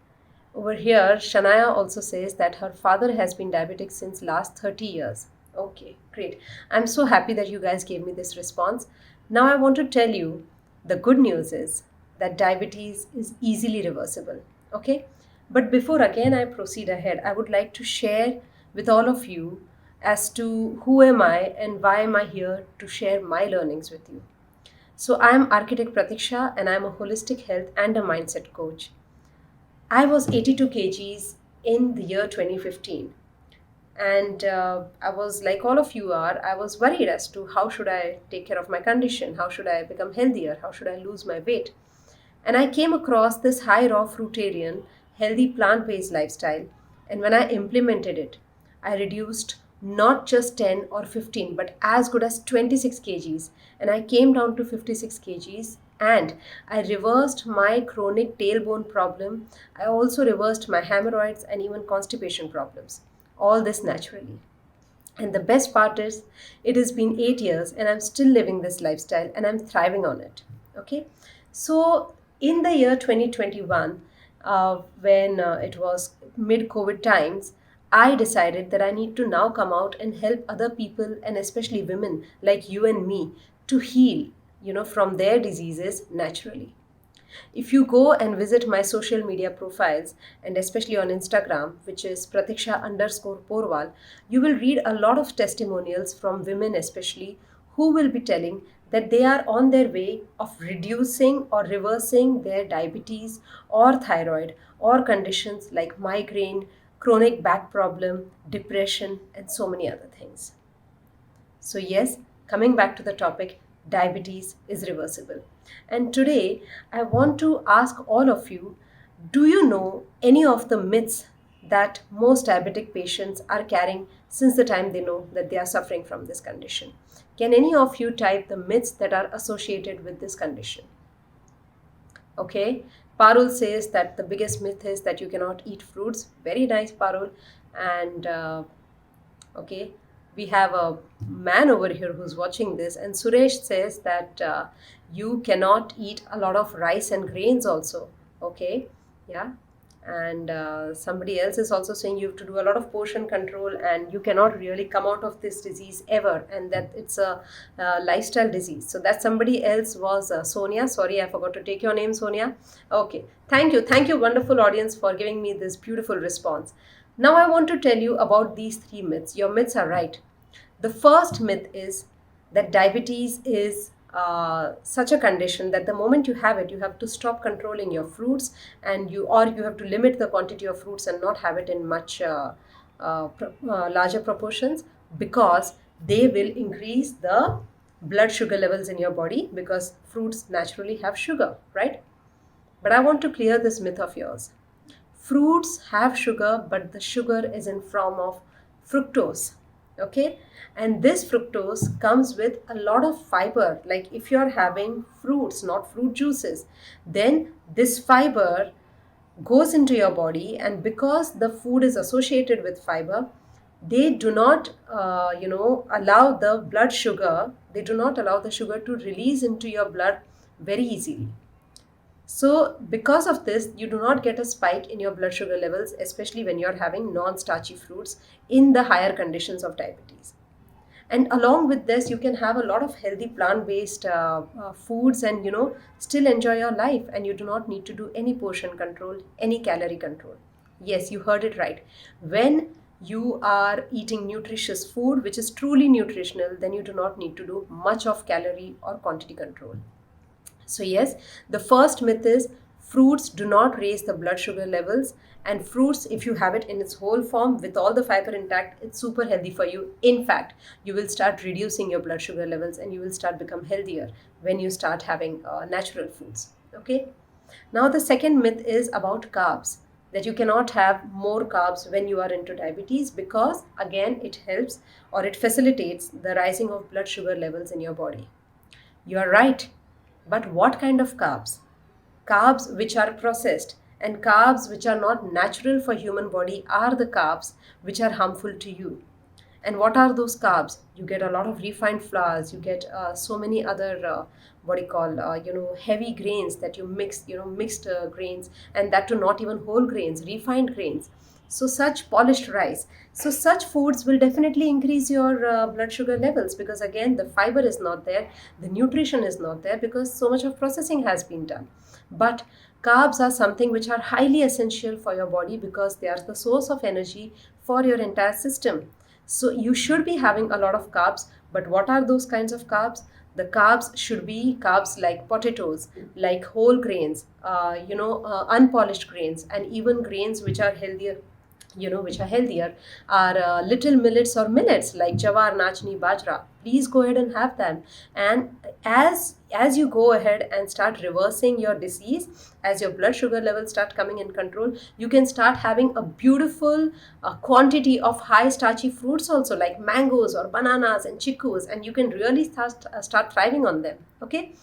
Over here, Shania also says that her father has been diabetic since last 30 years. Okay, great. I'm so happy that you guys gave me this response. Now I want to tell you the good news is that diabetes is easily reversible. Okay? But before again I proceed ahead, I would like to share with all of you as to who am I and why am I here to share my learnings with you. So I am architect Pratiksha and I am a holistic health and a mindset coach. I was 82 kgs in the year 2015, and I was like all of you are, I was worried as to how should I take care of my condition, how should I become healthier, how should I lose my weight. And I came across this high raw fruitarian, healthy plant based lifestyle. And when I implemented it, I reduced not just 10 or 15, but as good as 26 kgs. And I came down to 56 kgs. And I reversed my chronic tailbone problem. I also reversed my hemorrhoids and even constipation problems. All this naturally. And the best part is, it has been 8 years and I'm still living this lifestyle and I'm thriving on it. Okay. So, in the year 2021, when it was mid COVID times, I decided that I need to now come out and help other people and especially women like you and me to heal, from their diseases naturally. If you go and visit my social media profiles, and especially on Instagram, which is Pratiksha_Porwal, you will read a lot of testimonials from women, especially, who will be telling that they are on their way of reducing or reversing their diabetes or thyroid or conditions like migraine, chronic back problem, depression, and so many other things. So, yes, coming back to the topic, diabetes is reversible. And today, I want to ask all of you, do you know any of the myths that most diabetic patients are carrying since the time they know that they are suffering from this condition? Can any of you type the myths that are associated with this condition? Okay, Parul says that the biggest myth is that you cannot eat fruits. Very nice, Parul. And okay, we have a man over here who's watching this, and Suresh says that you cannot eat a lot of rice and grains also. Okay, yeah. And somebody else is also saying you have to do a lot of portion control and you cannot really come out of this disease ever, and that it's a lifestyle disease. So that somebody else was Sonia. Sorry, I forgot to take your name, Sonia. Okay, thank you, wonderful audience, for giving me this beautiful response. Now I want to tell you about these three myths. Your myths are right. The first myth is that diabetes is such a condition that the moment you have it, you have to stop controlling your fruits, and you have to limit the quantity of fruits and not have it in much larger proportions, because they will increase the blood sugar levels in your body, because fruits naturally have sugar, right? But I want to clear this myth of yours. Fruits have sugar, but the sugar is in form of fructose. Okay, and this fructose comes with a lot of fiber. Like if you're having fruits, not fruit juices, then this fiber goes into your body, and because the food is associated with fiber, they do not allow the blood sugar, they do not allow the sugar to release into your blood very easily. So because of this, you do not get a spike in your blood sugar levels, especially when you're having non-starchy fruits in the higher conditions of diabetes. And along with this, you can have a lot of healthy plant-based foods, and still enjoy your life, and you do not need to do any portion control, any calorie control. Yes, you heard it right. When you are eating nutritious food which is truly nutritional, then you do not need to do much of calorie or quantity control. So, yes, the first myth is fruits do not raise the blood sugar levels, and fruits, if you have it in its whole form with all the fiber intact, it's super healthy for you. In fact, you will start reducing your blood sugar levels and you will start become healthier when you start having natural foods. Okay. Now, the second myth is about carbs, that you cannot have more carbs when you are into diabetes, because again, it helps or it facilitates the rising of blood sugar levels in your body. You are right. But what kind of carbs? Carbs which are processed and carbs which are not natural for human body are the carbs which are harmful to you. And what are those carbs? You get a lot of refined flours, you get so many other what do you call heavy grains that you mix, mixed grains, and that to not even whole grains, refined grains. So such polished rice, so such foods will definitely increase your blood sugar levels, because again the fiber is not there, the nutrition is not there, because so much of processing has been done. But carbs are something which are highly essential for your body, because they are the source of energy for your entire system. So you should be having a lot of carbs. But what are those kinds of carbs? The carbs should be carbs like potatoes, like whole grains, unpolished grains, and even grains which are healthier, are little millets or millets like jawar, nachni, bajra. Please go ahead and have them. And as you go ahead and start reversing your disease, as your blood sugar levels start coming in control, you can start having a beautiful quantity of high starchy fruits also, like mangoes or bananas and chickus, and you can really start thriving on them. Okay.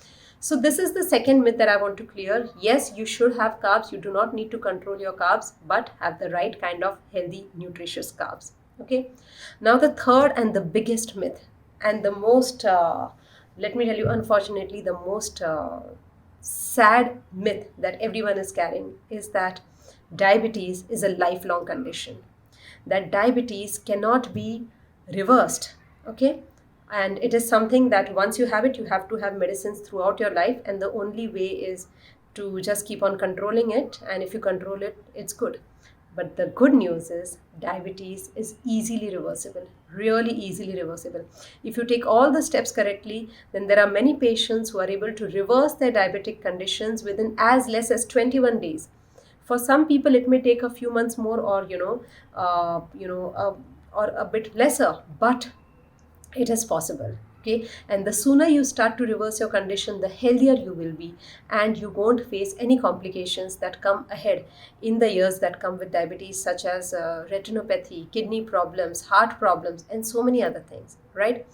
So this is the second myth that I want to clear. Yes, you should have carbs. You do not need to control your carbs, but have the right kind of healthy, nutritious carbs. Okay. Now the third and the biggest myth, and the most, let me tell you, unfortunately, the most sad myth that everyone is carrying is that diabetes is a lifelong condition, that diabetes cannot be reversed. Okay. And it is something that once you have it, you have to have medicines throughout your life, and the only way is to just keep on controlling it, and if you control it, it's good. But the good news is diabetes is easily reversible, really easily reversible. If you take all the steps correctly, then there are many patients who are able to reverse their diabetic conditions within as less as 21 days. For some people, it may take a few months more, or or a bit lesser, but it is possible. Okay. And the sooner you start to reverse your condition, the healthier you will be, and you won't face any complications that come ahead in the years that come with diabetes, such as retinopathy, kidney problems, heart problems, and so many other things, right?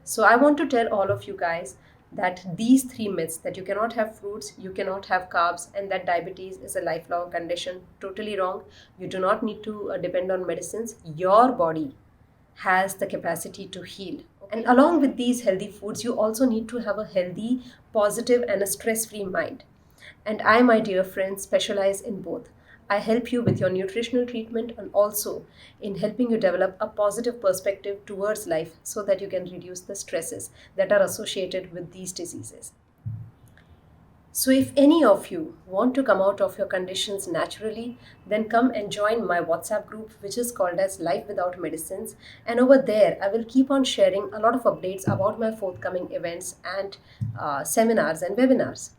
So I want to tell all of you guys that these three myths, that you cannot have fruits, you cannot have carbs, and that diabetes is a lifelong condition, totally wrong. You do not need to depend on medicines. Your body has the capacity to heal. And along with these healthy foods, you also need to have a healthy, positive, and a stress free mind. And I, my dear friends, specialize in both. I help you with your nutritional treatment, and also in helping you develop a positive perspective towards life, so that you can reduce the stresses that are associated with these diseases. So, if any of you want to come out of your conditions naturally, then come and join my WhatsApp group, which is called as Life Without Medicines. And over there, I will keep on sharing a lot of updates about my forthcoming events and seminars and webinars.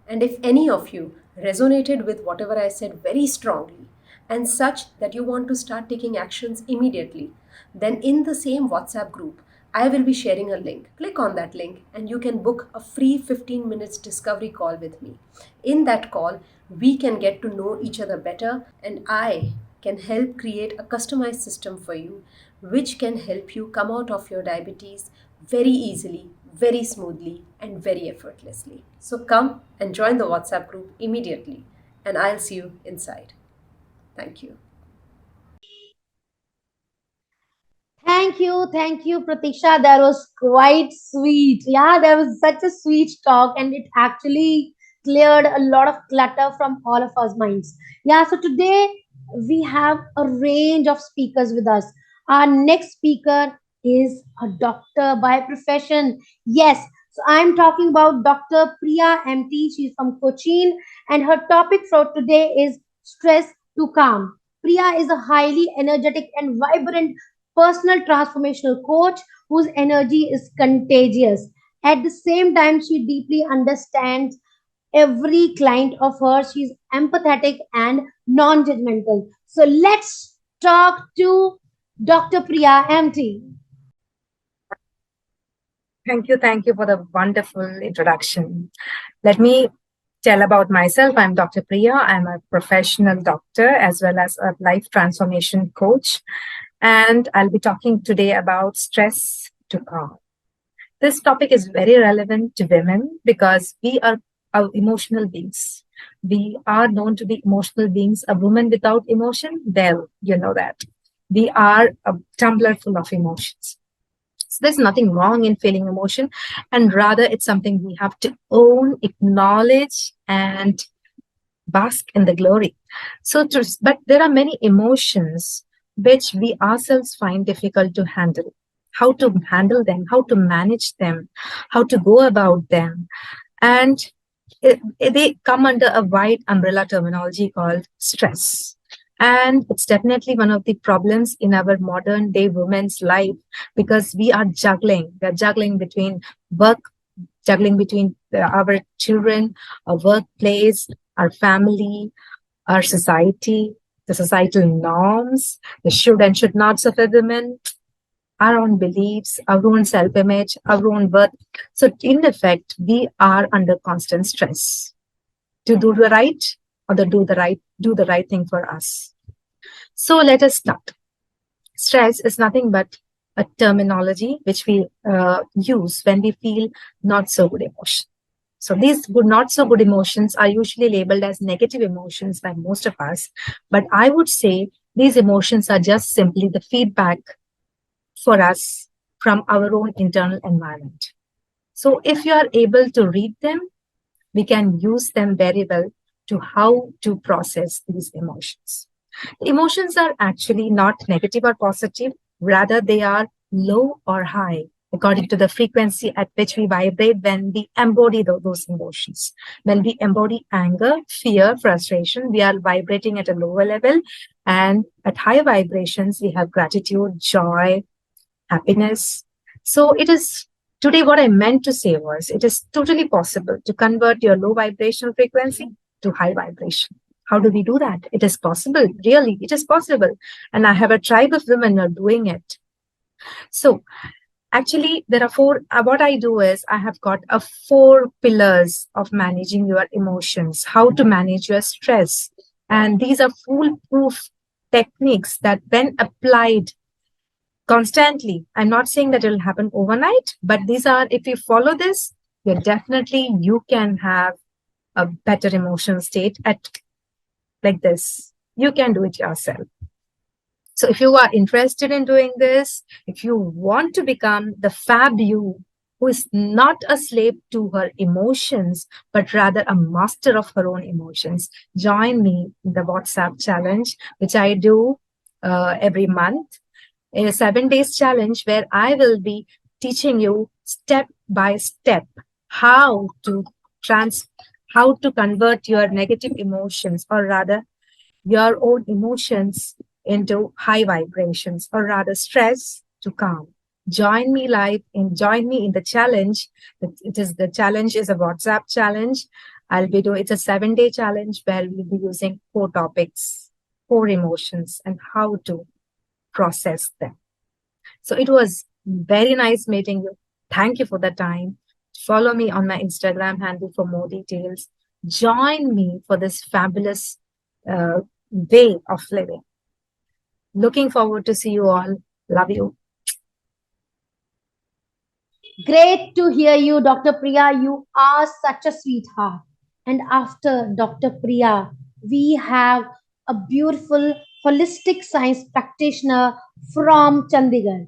And if any of you resonated with whatever I said very strongly, and such that you want to start taking actions immediately, then in the same WhatsApp group, I will be sharing a link. Click on that link and you can book a free 15 minutes discovery call with me. In that call, we can get to know each other better, and I can help create a customized system for you which can help you come out of your diabetes very easily, very smoothly, and very effortlessly. So come and join the WhatsApp group immediately, and I'll see you inside. Thank you. Thank you, Pratiksha. That was quite sweet. Yeah, there was such a sweet talk, and it actually cleared a lot of clutter from all of our minds. Yeah, so today we have a range of speakers with us. Our next speaker is a doctor by profession. Yes, so I'm talking about Dr. Priya MT. She's from Cochin, and her topic for today is stress to calm. Priya is a highly energetic and vibrant personal transformational coach whose energy is contagious. At the same time, she deeply understands every client of hers. She's empathetic and non judgmental. So let's talk to Dr. Priya MT. Thank you for the wonderful introduction. Let me tell about myself. I'm Dr. Priya. I'm a professional doctor as well as a life transformation coach. And I'll be talking today about stress to calm. This topic is very relevant to women because we are emotional beings. We are known to be emotional beings. A woman without emotion, well, you know that. We are a tumbler full of emotions. So there's nothing wrong in feeling emotion, and rather it's something we have to own, acknowledge, and bask in the glory. But there are many emotions which we ourselves find difficult to handle. How to handle them, how to manage them, how to go about them. And they come under a wide umbrella terminology called stress. And it's definitely one of the problems in our modern day women's life because we are juggling. We're juggling between work, juggling between our children, our workplace, our family, our society, the societal norms, the should and should nots of a woman, our own beliefs, our own self-image, our own worth. So in effect, we are under constant stress to do the right or to do the right thing for us. So let us start. Stress is nothing but a terminology which we use when we feel not so good emotion. So these not so good emotions are usually labeled as negative emotions by most of us. But I would say these emotions are just simply the feedback for us from our own internal environment. So if you are able to read them, we can use them very well to how to process these emotions. The emotions are actually not negative or positive, rather they are low or high according to the frequency at which we vibrate when we embody those emotions. When we embody anger, fear, frustration, we are vibrating at a lower level, and at higher vibrations we have gratitude, joy, happiness. So it is today what I meant to say was it is totally possible to convert your low vibrational frequency to high vibration. How do we do that? It is possible. Really, it is possible. And I have a tribe of women who are doing it. So actually, there are four. What I do is I have got 4 pillars of managing your emotions, how to manage your stress. And these are foolproof techniques that when applied constantly, I'm not saying that it will happen overnight, but these are, if you follow this, you can have a better emotional state at like this. You can do it yourself. So if you are interested in doing this, if you want to become the fab you who is not a slave to her emotions, but rather a master of her own emotions, join me in the WhatsApp challenge, which I do every month, in a 7 days challenge where I will be teaching you step by step how to convert your negative emotions, or rather your own emotions, into high vibrations, or rather stress to calm. Join me in the challenge. The challenge is a WhatsApp challenge. It's a 7-day challenge where we'll be using 4 topics, 4 emotions, and how to process them. So it was very nice meeting you. Thank you for the time. Follow me on my Instagram handle for more details. Join me for this fabulous way of living. Looking forward to see you all. Love you. Great to hear you, Dr. Priya. You are such a sweetheart. And after Dr. Priya, we have a beautiful holistic science practitioner from Chandigarh.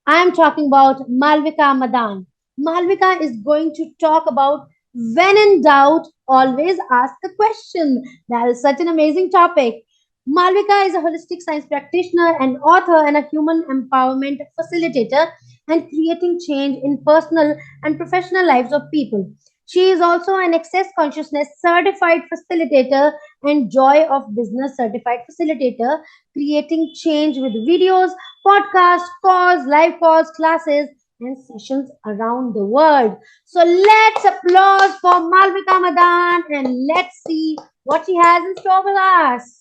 I am talking about Malvika Madan. Malvika is going to talk about when in doubt, always ask a question. That is such an amazing topic. Malvika is a holistic science practitioner, an author, and a human empowerment facilitator and creating change in personal and professional lives of people. She is also an Access Consciousness certified facilitator and Joy of Business certified facilitator, creating change with videos, podcasts, calls, live calls, classes, and sessions around the world. So let's applause for Malvika Madan and let's see what she has in store for us.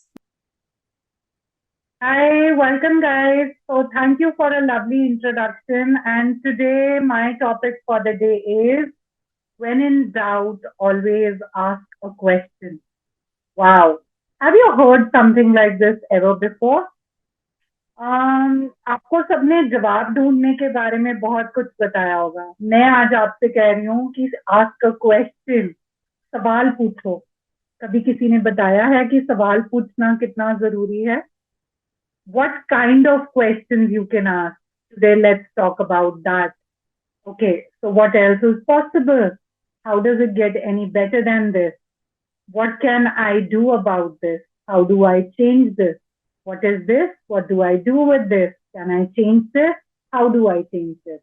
Hi, welcome guys. So thank you for a lovely introduction. And today my topic for the day is when in doubt, always ask a question. Wow. Have you heard something like this ever before? आपको सबने जवाब ढूंढने के बारे में बहुत कुछ बताया होगा. मैं आज आपसे कह रही हूँ कि ask a question. सवाल पूछो. कभी किसी ने बताया है कि सवाल पूछना कितना जरूरी है? What kind of questions you can ask? Today, let's talk about that. Okay, so what else is possible? How does it get any better than this? What can I do about this? How do I change this? What is this? What do I do with this? Can I change this? How do I change this?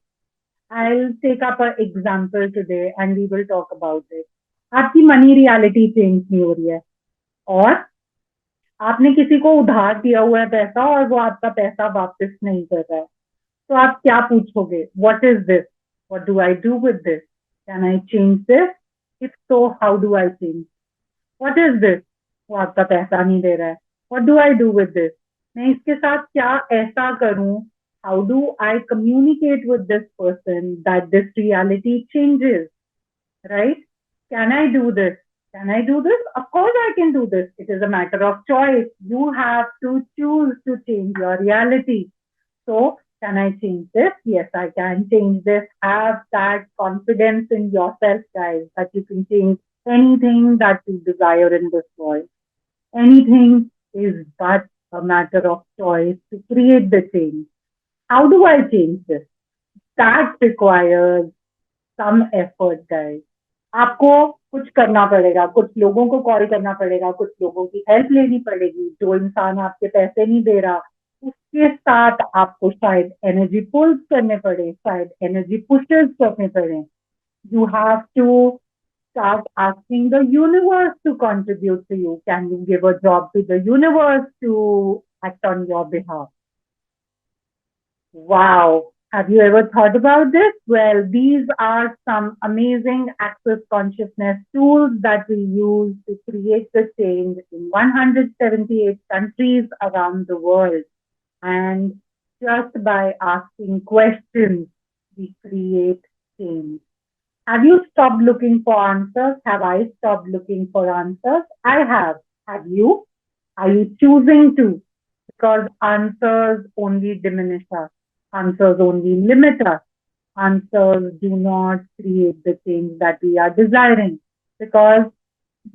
I'll take up an example today and we will talk about it. आपकी money reality change नहीं हो रही है और आपने किसी को उधार दिया हुआ है पैसा और वो आपका पैसा वापस नहीं कर रहा है, तो आप क्या पूछोगे? What is this? What do I do with this? Can I change this? If so how do I change? What is this? वो आपका पैसा नहीं दे रहा है. What do I do with this? मैं इसके साथ क्या ऐसा करूं? How do I communicate with this person that this reality changes? Right? Can I do this? Can I do this? Of course I can do this. It is a matter of choice. You have to choose to change your reality. So, can I change this? Yes, I can change this. Have that confidence in yourself, guys, that you can change anything that you desire in this world. Anything is but a matter of choice to create the change. How do I change this? That requires some effort, guys. आपको कुछ करना पड़ेगा, कुछ लोगों को call करना पड़ेगा, कुछ लोगों की हेल्प लेनी पड़ेगी. जो इंसान आपके पैसे नहीं दे रहा उसके साथ आपको शायद एनर्जी पुल्स करने पड़े, शायद एनर्जी पुशर्स करने पड़े. You have to start asking the universe to contribute to you. Can you give a job to the universe to act on your behalf? Wow. Have you ever thought about this? Well, these are some amazing access consciousness tools that we use to create the change in 178 countries around the world. And just by asking questions, we create change. Have you stopped looking for answers? Have I stopped looking for answers? I have. Have you? Are you choosing to? Because answers only diminish us. Answers only limit us. Answers do not create the change that we are desiring. Because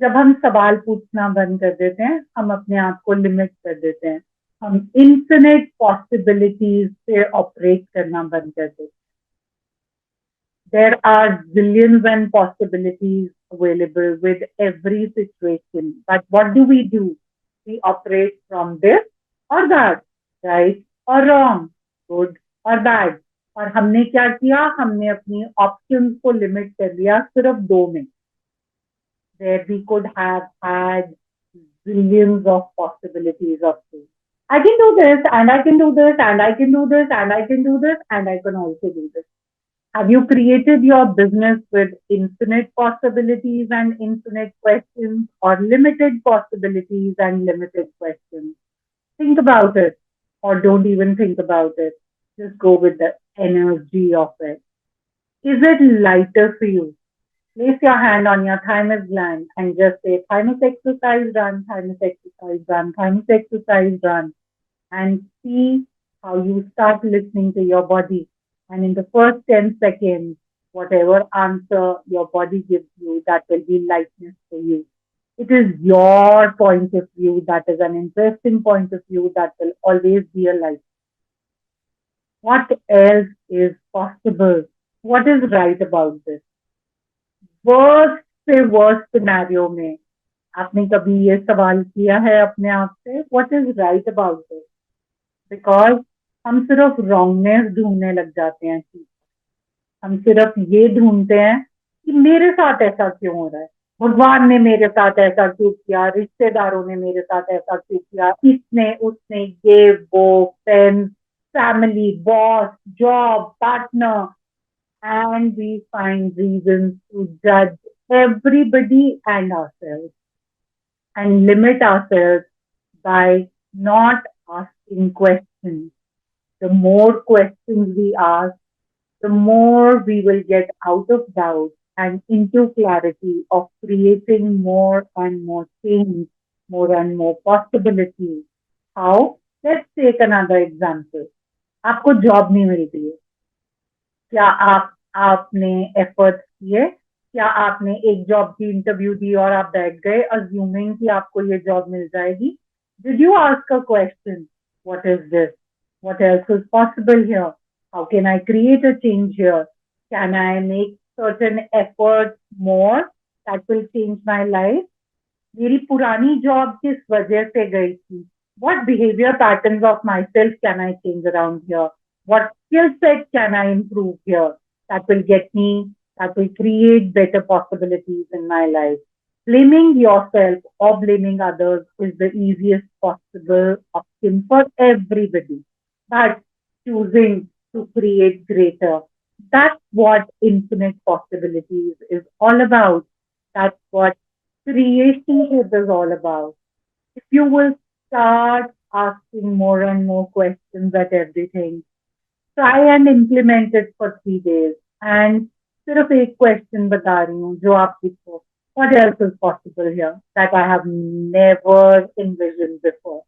जब हम सवाल पूछना बंद कर देते हैं, हम अपने आप को लिमिट कर देते हैं. हम infinite possibilities से ऑपरेट करना बंद कर देते हैं. There are zillions and possibilities available with every situation. But what do? We operate from this or that, right or wrong, good or bad. और हमने क्या किया? हमने अपनी options को limit कर लिया सिर्फ 2 में. Where we could have had zillions of possibilities of things. I can do this and I can do this and I can do this and I can do this and I can also do this. Have you created your business with infinite possibilities and infinite questions or limited possibilities and limited questions? Think about it or don't even think about it. Just go with the energy of it. Is it lighter for you? Place your hand on your thymus gland and just say thymus exercise run, thymus exercise run, thymus exercise run. and see how you start listening to your body. And in the first 10 seconds, whatever answer your body gives you, that will be lightness for you. It is your point of view that is an interesting point of view that will always be a light. What else is possible? What is right about this? Worst से worst scenario में आपने कभी ये सवाल किया है अपने आप से what is right about this because हम सिर्फ रॉन्गनेस ढूंढने लग जाते हैं चीज हम सिर्फ ये ढूंढते हैं कि मेरे साथ ऐसा क्यों हो रहा है भगवान ने मेरे साथ ऐसा क्यों किया रिश्तेदारों ने मेरे साथ ऐसा क्यों किया इसने उसने ये वो friends family boss job partner and we find reasons to judge everybody and ourselves and limit ourselves by not asking questions. The more questions we ask, the more we will get out of doubt and into clarity of creating more and more change, more and more possibilities. How? Let's take another example. आपको job नहीं मिलती है क्या आपने effort किए क्या आपने एक जॉब की इंटरव्यू दी और आप बैठ गए अज्यूमिंग कि आपको ये जॉब मिल जाएगी did you ask a question what is this what else is possible here how can I create a change here can I make certain effort more that will change my life मेरी पुरानी job किस वजह से गई थी what behavior patterns of myself can I change around here? What skill set can I improve here that will get me, that will create better possibilities in my life? Blaming yourself or blaming others is the easiest possible option for everybody. But choosing to create greater, that's what infinite possibilities is all about. That's what creationship is all about. If you will start asking more and more questions at everything, try and implement it for 3 days. And सिर्फ एक question बता रही हूँ जो आप पूछो what else is possible here that I have never envisioned before?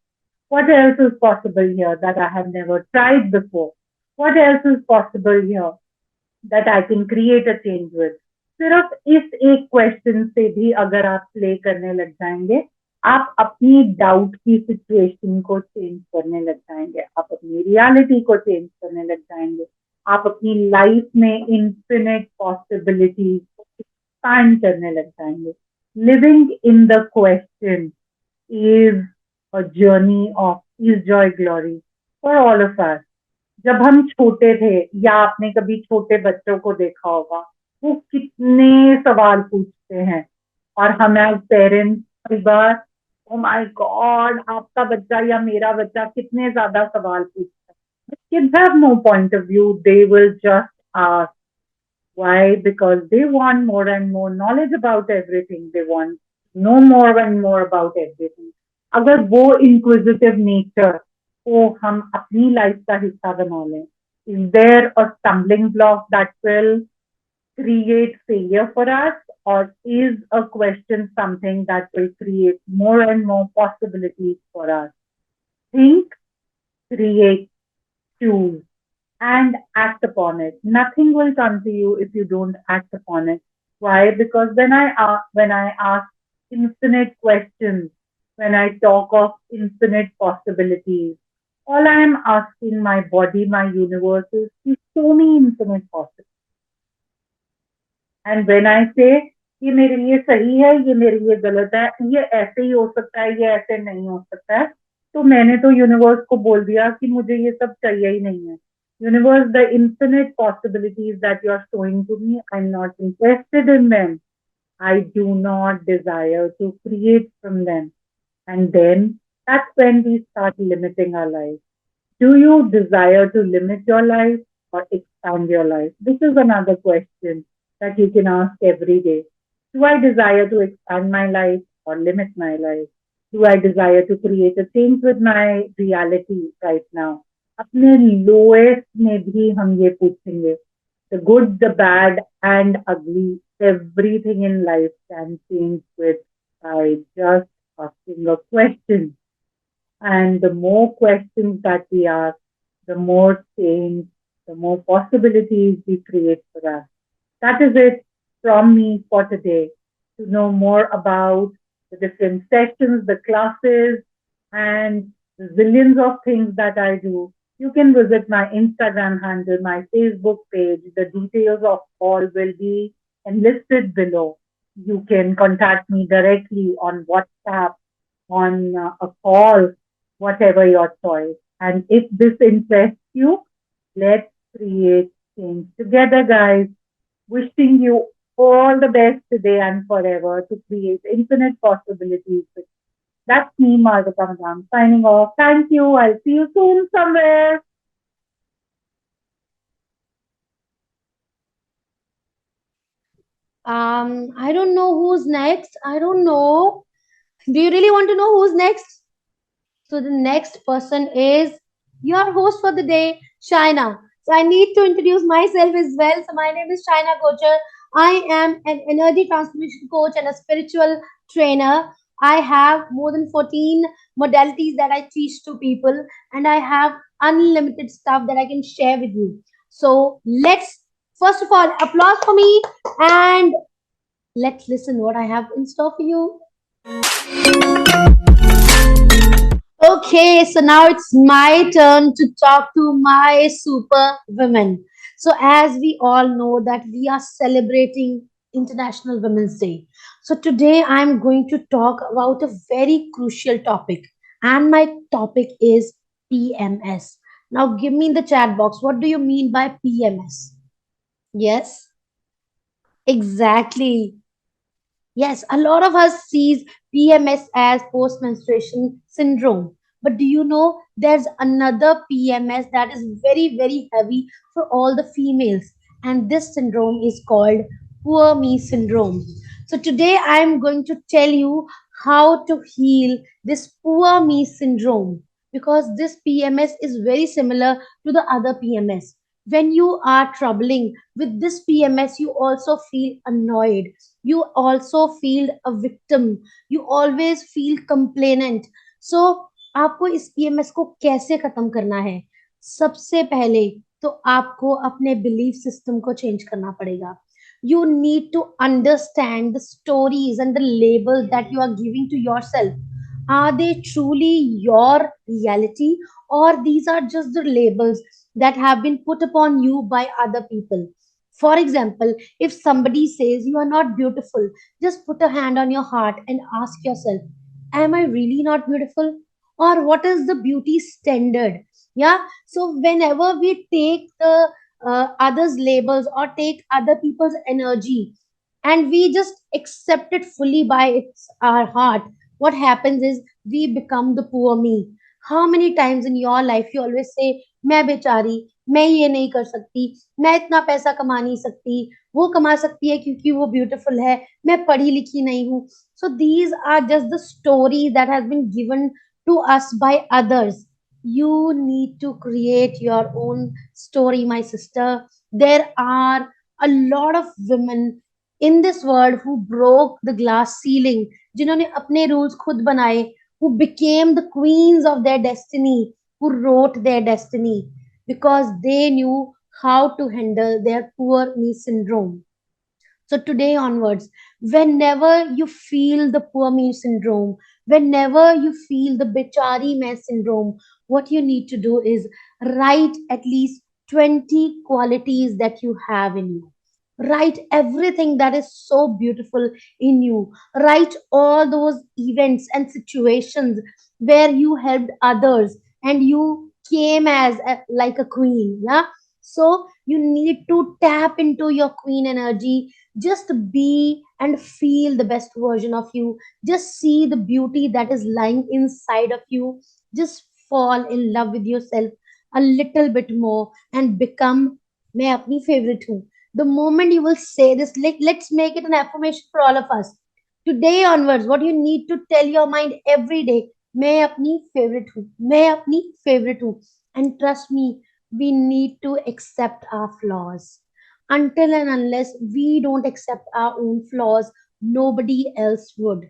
What else is possible here that I have never tried before? What else is possible here that I can create a change with? सिर्फ इस एक question से भी अगर आप play करने लग जाएंगे आप अपनी डाउट की सिचुएशन को चेंज करने लग जाएंगे आप अपनी रियलिटी को चेंज करने लग जाएंगे आप अपनी लाइफ में इंफिनिट पॉसिबिलिटीज को एक्सपैंड करने लग जाएंगे living in the question is a journey of peace joy glory for all of us जब हम छोटे थे या आपने कभी छोटे बच्चों को देखा होगा वो कितने सवाल पूछते हैं और हम एज पेरेंट्स कई बार ओ माय गॉड आपका बच्चा या मेरा बच्चा कितने ज्यादा सवाल पूछता है kids have no point of view they will just ask why because they want more and more knowledge about everything they want to know more and more about everything अगर वो inquisitive nature को हम अपनी life का हिस्सा बना लें is there a stumbling block that will create failure for us, or is a question something that will create more and more possibilities for us? Think, create, choose, and act upon it. Nothing will come to you if you don't act upon it. Why? Because when I ask infinite questions, when I talk of infinite possibilities, all I am asking my body, my universe is to show me infinite possibilities. And when I से ये मेरे लिए सही है ये मेरे लिए गलत है ये ऐसे ही हो सकता है ये ऐसे नहीं हो सकता है तो मैंने तो यूनिवर्स को बोल दिया कि मुझे ये सब चाहिए ही नहीं है universe the infinite possibilities that you are showing to me I am not interested in them I do not desire to create from them and then that's when we start limiting our life. Do you desire to limit your life or expand your life? This is another question that you can ask every day. Do I desire to expand my life or limit my life? Do I desire to create a change with my reality right now? अपने lowest में भी हम ये पूछेंगे. The good, the bad, and ugly, everything in life can change with by just asking a question. And the more questions that we ask, the more change, the more possibilities we create for us. That is it from me for today. To know more about the different sessions, the classes, and the zillions of things that I do, you can visit my Instagram handle, my Facebook page. The details of all will be enlisted below. You can contact me directly on WhatsApp, on a call, whatever your choice. And if this interests you, let's create change together, guys. Wishing you all the best today and forever to create infinite possibilities. That's me, Malvika Madan, signing off. Thank you. I'll see you soon somewhere. I don't know who's next. I don't know. Do you really want to know who's next? So the next person is your host for the day, Shaina. So I need to introduce myself as well. So my name is Shaina Kochar. I am an energy transformation coach and a spiritual trainer. I have more than 14 modalities that I teach to people, and I have unlimited stuff that I can share with you. So let's first of all applause for me, and let's listen what I have in store for you. Okay, so now it's my turn to talk to my super women. So, as we all know that we are celebrating International Women's Day. So today I'm going to talk about a very crucial topic, and my topic is PMS. Now, give me in the chat box, what do you mean by PMS? Yes, exactly. Yes, a lot of us sees PMS as post-menstruation syndrome. But do you know there's another PMS that is very, very heavy for all the females, and this syndrome is called poor me syndrome. So today I am going to tell you how to heal this poor me syndrome, because this PMS is very similar to the other PMS. When you are troubling with this PMS, you also feel annoyed, you also feel a victim, you always feel complainant. So आपको इस PMS को कैसे खत्म करना है? सबसे पहले तो आपको अपने बिलीफ सिस्टम को चेंज करना पड़ेगा. You need to understand the stories and the labels that you are giving to yourself. Are they truly your reality, or these are just the labels that have been put upon you by other people? For example, if somebody says you are not beautiful, just put a hand on your heart and ask yourself, am I really not beautiful? Or what is the beauty standard? Yeah. So whenever we take the others' labels or take other people's energy and we just accept it fully by its our heart, what happens is we become the poor me. How many times in your life you always say, मैं बेचारी, मैं ये नहीं कर सकती, मैं इतना पैसा कमा नहीं सकती, वो कमा सकती है क्योंकि वो ब्यूटीफुल है, मैं पढ़ी लिखी नहीं हूँ. So these are just the stories that has been given to us by others. You need to create your own story, my sister. There are a lot of women in this world who broke the glass ceiling, जिन्होंने अपने rules खुद बनाए, who became the queens of their destiny, who wrote their destiny because they knew how to handle their poor me syndrome. So today onwards, whenever you feel the poor me syndrome, whenever you feel the Bechari me syndrome, what you need to do is write at least 20 qualities that you have in you. Write everything that is so beautiful in you. Write all those events and situations where you helped others and you came as like a queen. Yeah. So you need to tap into your queen energy. Just be and feel the best version of you. Just see the beauty that is lying inside of you. Just fall in love with yourself a little bit more and become मैं अपनी favorite हूँ. The moment you will say this, like, let's make it an affirmation for all of us. Today onwards, what you need to tell your mind every day, मैं अपनी favorite हूँ, मैं अपनी favorite हूँ. And trust me, we need to accept our flaws. Until and unless we don't accept our own flaws, nobody else would.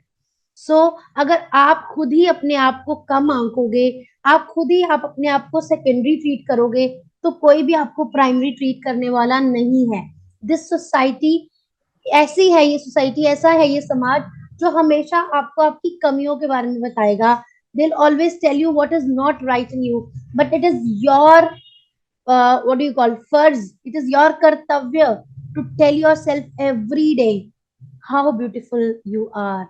सो अगर आप खुद ही अपने आप को कम आंकोगे, आप अपने आप को सेकेंडरी ट्रीट करोगे, तो कोई भी आपको प्राइमरी ट्रीट करने वाला नहीं है. दिस सोसाइटी ऐसी है, ये सोसाइटी ऐसा है, ये समाज जो हमेशा आपको आपकी कमियों के बारे में बताएगा. They'll always tell you what is not right in you, but it is your what do you call farz, it is your kartavya to tell yourself every day how beautiful you are.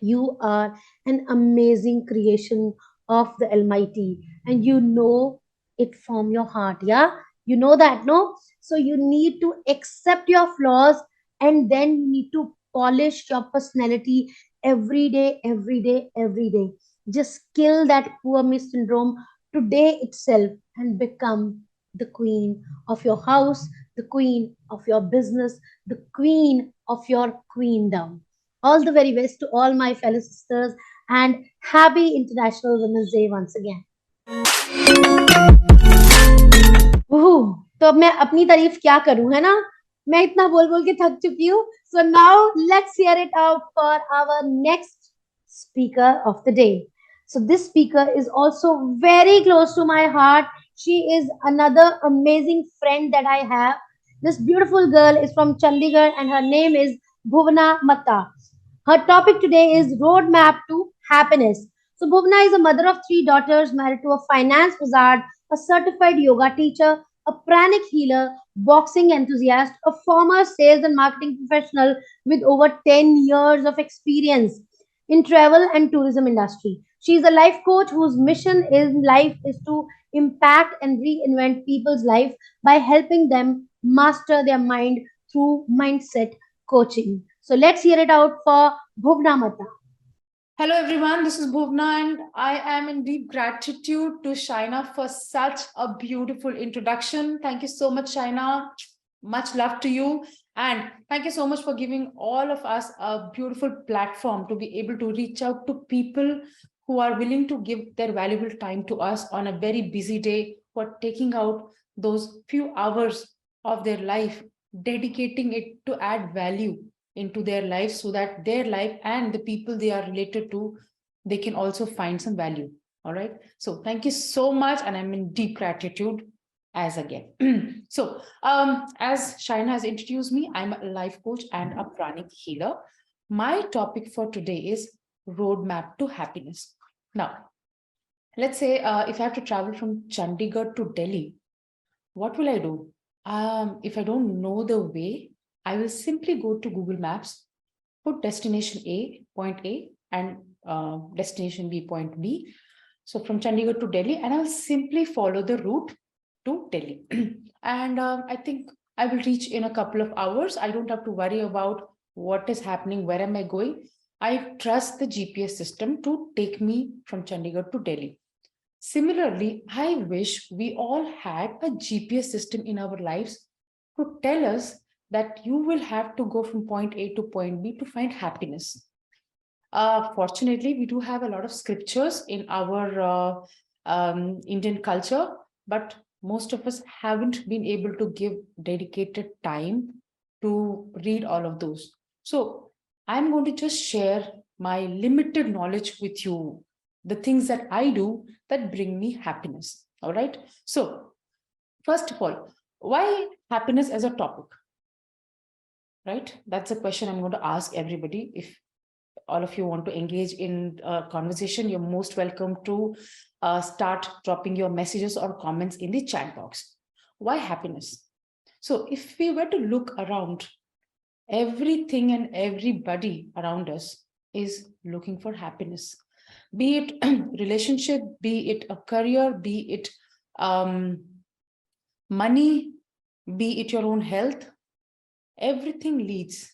You are an amazing creation of the Almighty, and you know it from your heart. Yeah, you know that, no? So you need to accept your flaws, and then you need to polish your personality every day, every day, every day. Just kill that poor me syndrome today itself and become the queen of your house, the queen of your business, the queen of your queendom. All the very best to all my fellow sisters, and happy International Women's Day once again. ओह, तो अब मैं अपनी तारीफ क्या करूं, है ना? मैं इतना बोल बोल के थक चुकी हूँ. So now let's hear it out for our next speaker of the day. So this speaker is also very close to my heart. She is another amazing friend that I have. This beautiful girl is from Chandigarh and her name is Bhuvana Matta. Her topic today is Roadmap to Happiness. So Bhuvna is a mother of three daughters, married to a finance wizard, a certified yoga teacher, a pranic healer, boxing enthusiast, a former sales and marketing professional with over 10 years of experience in travel and tourism industry. She is a life coach whose mission in life is to impact and reinvent people's life by helping them master their mind through mindset coaching. So let's hear it out for Bhuvna Matta. Hello everyone, this is Bhuvna and I am in deep gratitude to Shaina for such a beautiful introduction. Thank you so much, Shaina. Much love to you. And thank you so much for giving all of us a beautiful platform to be able to reach out to people who are willing to give their valuable time to us on a very busy day, for taking out those few hours of their life, dedicating it to add value into their lives so that their life and the people they are related to, they can also find some value. All right. So thank you so much. And I'm in deep gratitude as again. So as Shaina has introduced me, I'm a life coach and a pranic healer. My topic for today is roadmap to happiness. Now, let's say if I have to travel from Chandigarh to Delhi, what will I do? If I don't know the way, I will simply go to Google Maps, put destination A, point A, and destination B, point B. So from Chandigarh to Delhi, and I'll simply follow the route to Delhi. And I think I will reach in a couple of hours. I don't have to worry about what is happening, where am I going. I trust the GPS system to take me from Chandigarh to Delhi. Similarly, I wish we all had a GPS system in our lives to tell us that you will have to go from point A to point B to find happiness. Fortunately, we do have a lot of scriptures in our Indian culture, but most of us haven't been able to give dedicated time to read all of those. So I'm going to just share my limited knowledge with you, the things that I do that bring me happiness. All right. So first of all, why happiness as a topic? Right? That's a question I'm going to ask everybody. If all of you want to engage in a conversation, you're most welcome to start dropping your messages or comments in the chat box. Why happiness? So if we were to look around, everything and everybody around us is looking for happiness, be it relationship, be it a career, be it money, be it your own health. Everything leads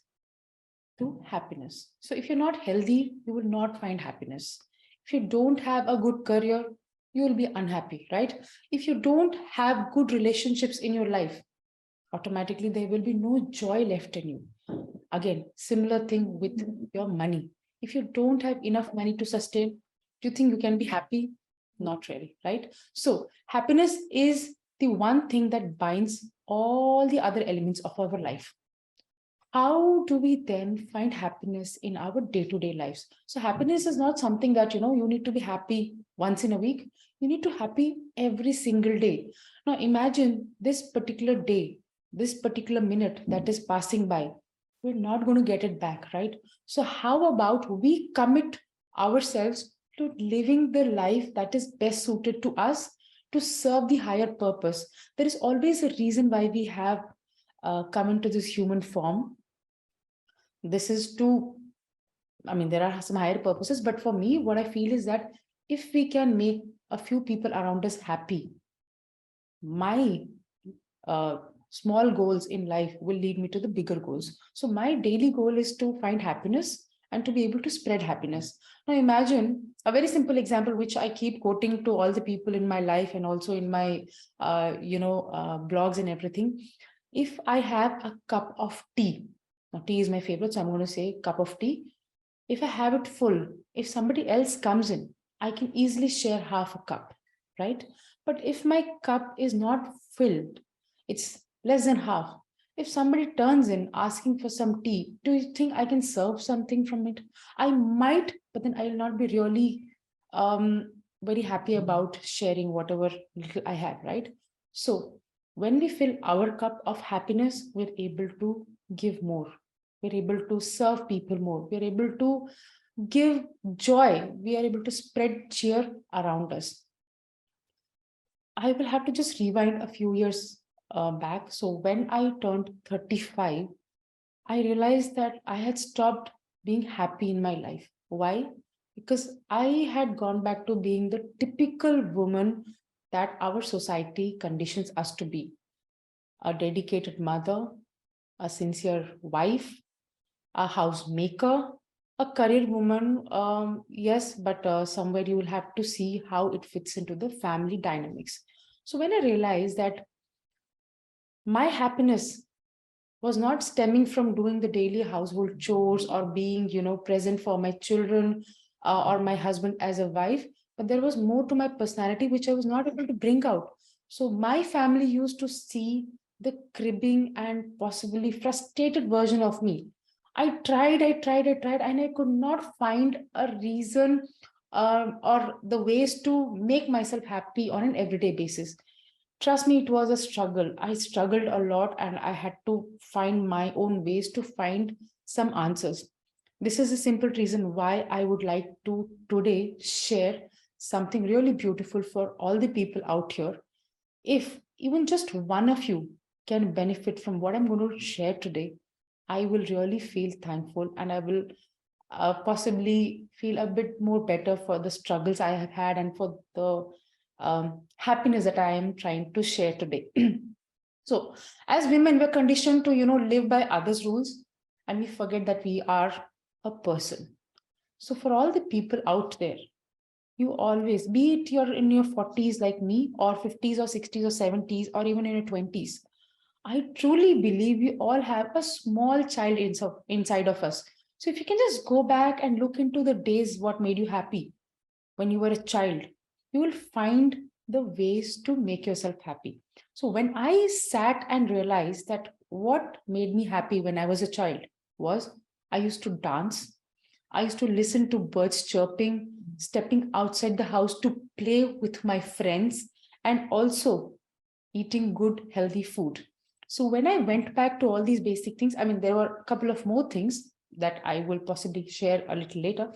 to happiness. So if you're not healthy, you will not find happiness. If you don't have a good career, you will be unhappy, right? If you don't have good relationships in your life, automatically there will be no joy left in you. Again, similar thing with your money. If you don't have enough money to sustain, do you think you can be happy? Not really, right? So happiness is the one thing that binds all the other elements of our life. how do we then find happiness in our day-to-day lives? So happiness is not something that, you need to be happy once in a week. You need to happy every single day. Now imagine this particular day, this particular minute that is passing by. We're not going to get it back, right? So how about we commit ourselves to living the life that is best suited to us, to serve the higher purpose? There is always a reason why we have come into this human form. This is to, there are some higher purposes, but for me, what I feel is that if we can make a few people around us happy, my small goals in life will lead me to the bigger goals. So my daily goal is to find happiness and to be able to spread happiness. Now imagine a very simple example, which I keep quoting to all the people in my life and also in my, blogs and everything. If I have a cup of tea, now tea is my favorite, so I'm going to say cup of tea. If I have it full, if somebody else comes in, I can easily share half a cup, right? But if my cup is not filled, it's less than half. If somebody turns in asking for some tea, do you think I can serve something from it? I might, but then I will not be really very happy about sharing whatever little I have, right? So when we fill our cup of happiness, we're able to give more. We're able to serve people more. We're able to give joy. We are able to spread cheer around us. I will have to just rewind a few years back. So when I turned 35, I realized that I had stopped being happy in my life. Why? Because I had gone back to being the typical woman that our society conditions us to be: a dedicated mother, a sincere wife, a housemaker, a career woman. Yes, but somewhere you will have to see how it fits into the family dynamics. So when I realized that my happiness was not stemming from doing the daily household chores or being, present for my children or my husband as a wife, but there was more to my personality, which I was not able to bring out. So my family used to see the cribbing and possibly frustrated version of me. I tried, and I could not find a reason or the ways to make myself happy on an everyday basis. Trust me, it was a struggle. I struggled a lot and I had to find my own ways to find some answers. This is a simple reason why I would like to today share something really beautiful for all the people out here. If even just one of you can benefit from what I'm going to share today, I will really feel thankful, and I will possibly feel a bit more better for the struggles I have had and for the happiness that I am trying to share today. So as women, we're conditioned to, live by others' rules, and we forget that we are a person. So for all the people out there, you always, be it you're in your 40s like me, or 50s or 60s or 70s, or even in your 20s, I truly believe we all have a small child inside of us. So if you can just go back and look into the days what made you happy when you were a child, you will find the ways to make yourself happy. So when I sat and realized that what made me happy when I was a child was I used to dance. I used to listen to birds chirping, stepping outside the house to play with my friends, and also eating good, healthy food. So when I went back to all these basic things, there were a couple of more things that I will possibly share a little later.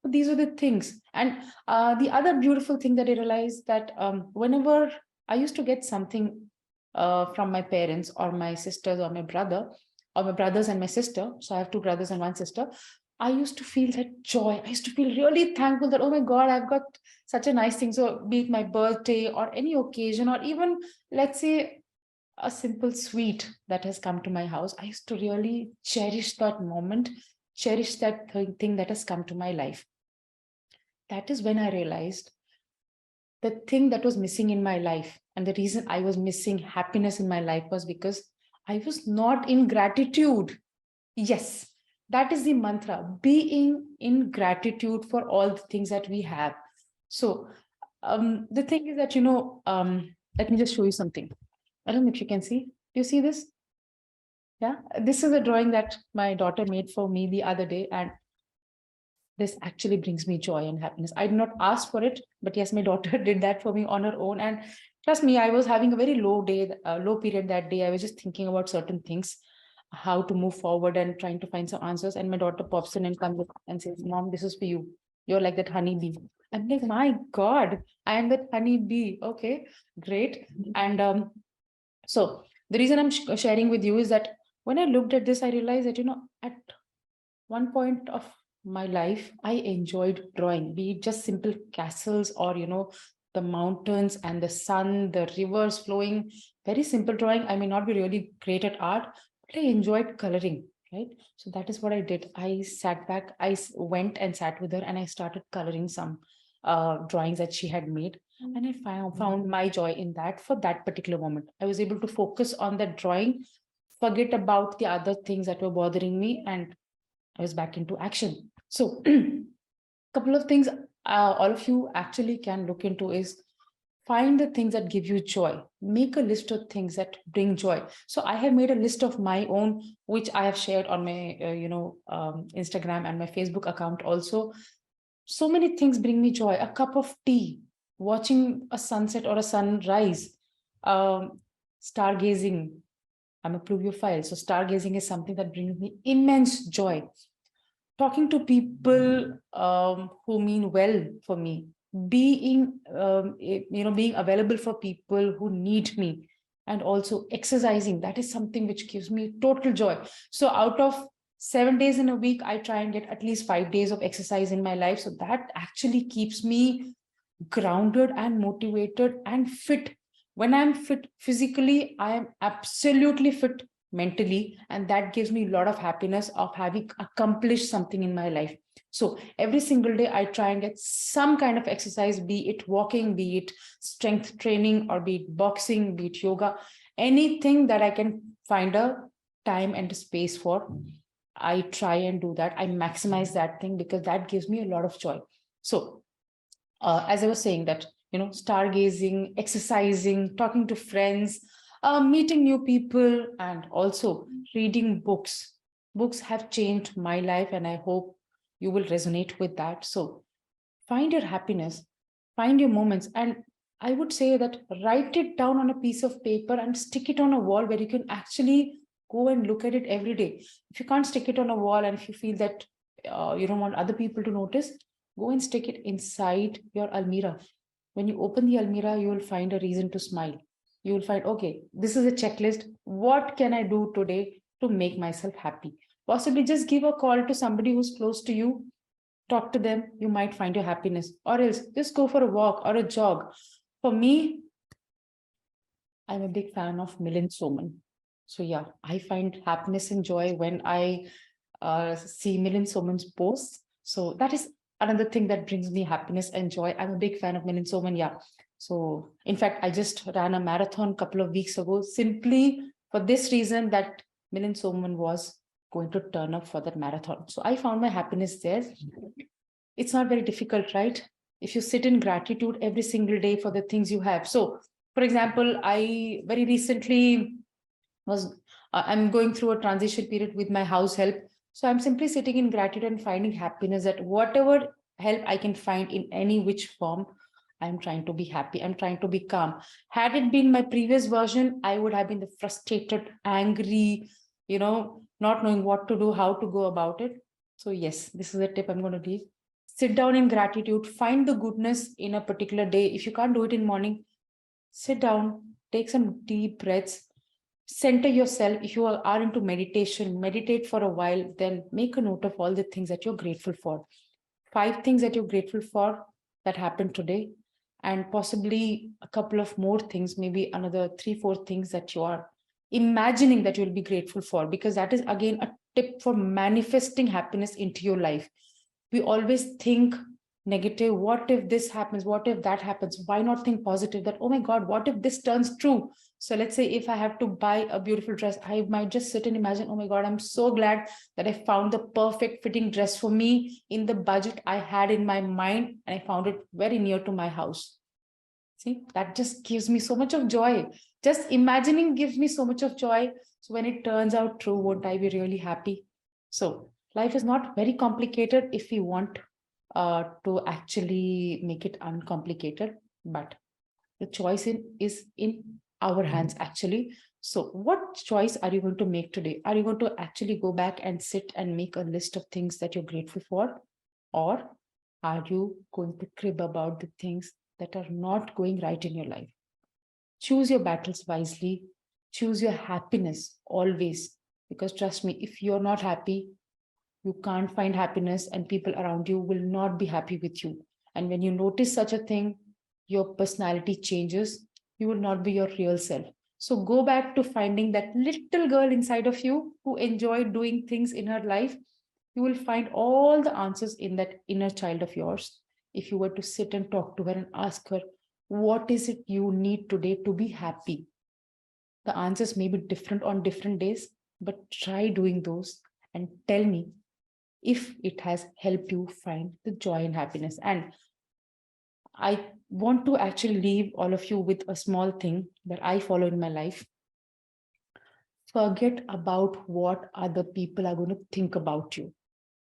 But these are the things. And the other beautiful thing that I realized that whenever I used to get something from my parents or my sisters or my brother, or my brothers and my sister, so I have two brothers and one sister, I used to feel that joy. I used to feel really thankful that, oh my God, I've got such a nice thing. So be it my birthday or any occasion, or even, let's say, a simple sweet that has come to my house, I used to really cherish that moment, cherish that thing that has come to my life. That is when I realized the thing that was missing in my life, and the reason I was missing happiness in my life, was because I was not in gratitude. Yes, that is the mantra, being in gratitude for all the things that we have. So the thing is that, let me just show you something. I don't know if you can see. Do you see this? Yeah, this is a drawing that my daughter made for me the other day, and this actually brings me joy and happiness. I did not ask for it, but yes, my daughter did that for me on her own. And trust me, I was having a very low day, low period that day. I was just thinking about certain things, how to move forward and trying to find some answers. And my daughter pops in and comes and says, "Mom, this is for you. You're like that honeybee." I'm like, my God, I am that honeybee. Okay, great. And so the reason I'm sharing with you is that when I looked at this, I realized that, at one point of my life, I enjoyed drawing, be it just simple castles or, the mountains and the sun, the rivers flowing, very simple drawing. I may not be really great at art, but I enjoyed coloring, right? So that is what I did. I sat back, went and sat with her and I started coloring some drawings that she had made. And I found my joy in that for that particular moment. I was able to focus on that drawing, forget about the other things that were bothering me, and I was back into action. So, couple of things all of you actually can look into is find the things that give you joy. Make a list of things that bring joy. So I have made a list of my own, which I have shared on my, Instagram and my Facebook account also. So many things bring me joy. A cup of tea, watching a sunset or a sunrise, stargazing. I'm a pluviophile, so stargazing is something that brings me immense joy. Talking to people who mean well for me, being being available for people who need me, and also exercising. That is something which gives me total joy. So out of 7 days in a week, I try and get at least 5 days of exercise in my life. So that actually keeps me grounded and motivated and fit. When I'm fit physically, I am absolutely fit mentally, and that gives me a lot of happiness of having accomplished something in my life. So every single day I try and get some kind of exercise, be it walking, be it strength training, or be it boxing, be it yoga, anything that I can find a time and a space for. I try and do that. I maximize that thing because that gives me a lot of joy. So as I was saying that, stargazing, exercising, talking to friends, meeting new people, and also reading books. Books have changed my life, and I hope you will resonate with that. So find your happiness, find your moments, and I would say that write it down on a piece of paper and stick it on a wall where you can actually go and look at it every day. If you can't stick it on a wall and if you feel that you don't want other people to notice, go and stick it inside your almirah. When you open the almirah, you will find a reason to smile. You will find, okay, this is a checklist. What can I do today to make myself happy? Possibly just give a call to somebody who's close to you, talk to them, you might find your happiness. Or else just go for a walk or a jog. For me, I'm a big fan of Milind Soman. So yeah, I find happiness and joy when I see Milind Soman's posts. So that is another thing that brings me happiness and joy. I'm a big fan of Milind Soman. Yeah. So in fact, I just ran a marathon a couple of weeks ago simply for this reason that Milind Soman was going to turn up for that marathon. So I found my happiness there. It's not very difficult, right? If you sit in gratitude every single day for the things you have. So for example, I very recently I'm going through a transition period with my house help. So I'm simply sitting in gratitude and finding happiness that whatever help I can find in any which form, I'm trying to be happy. I'm trying to be calm. Had it been my previous version, I would have been the frustrated, angry, not knowing what to do, how to go about it. So yes, this is a tip I'm going to give. Sit down in gratitude, find the goodness in a particular day. If you can't do it in morning, sit down, take some deep breaths, center yourself. If you are into meditation, meditate for a while, then make a note of all the things that you're grateful for. 5 things that you're grateful for that happened today, and possibly a couple of more things, maybe another 3-4 things that you are imagining that you'll be grateful for, because that is again a tip for manifesting happiness into your life. We always think negative. What if this happens? What if that happens? Why not think positive that, oh my God, what if this turns true? So let's say if I have to buy a beautiful dress, I might just sit and imagine, oh my God, I'm so glad that I found the perfect fitting dress for me in the budget I had in my mind, and I found it very near to my house. See, that just gives me so much of joy. Just imagining gives me so much of joy. So when it turns out true, won't I be really happy? So life is not very complicated if we want to actually make it uncomplicated, but the choice is in our hands actually. So what choice are you going to make today? Are you going to actually go back and sit and make a list of things that you're grateful for? Or are you going to crib about the things that are not going right in your life? Choose your battles wisely. Choose your happiness always. Because trust me, if you're not happy, you can't find happiness, and people around you will not be happy with you. And when you notice such a thing, your personality changes. You will not be your real self. So go back to finding that little girl inside of you who enjoyed doing things in her life. You will find all the answers in that inner child of yours. If you were to sit and talk to her and ask her, what is it you need today to be happy? The answers may be different on different days, but try doing those and tell me if it has helped you find the joy and happiness. And I want to actually leave all of you with a small thing that I follow in my life. Forget about what other people are going to think about you.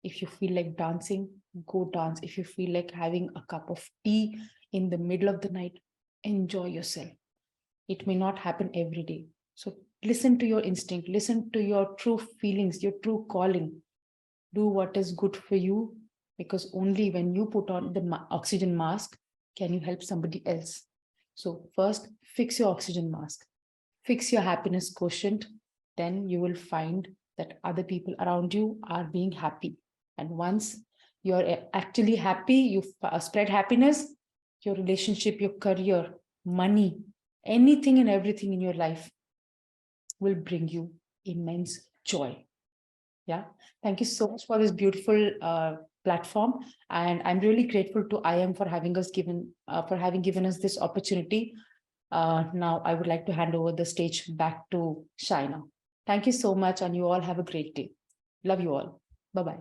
If you feel like dancing, go dance. If you feel like having a cup of tea in the middle of the night, enjoy yourself. It may not happen every day. So listen to your instinct, listen to your true feelings, your true calling. Do what is good for you, because only when you put on the oxygen mask can you help somebody else. So first, fix your oxygen mask, fix your happiness quotient, then you will find that other people around you are being happy. And once you're actually happy, you spread happiness, your relationship, your career, money, anything and everything in your life will bring you immense joy. Yeah. Thank you so much for this beautiful platform. And I'm really grateful to IAM for having given us this opportunity. Now I would like to hand over the stage back to Shaina. Thank you so much, and you all have a great day. Love you all. Bye-bye.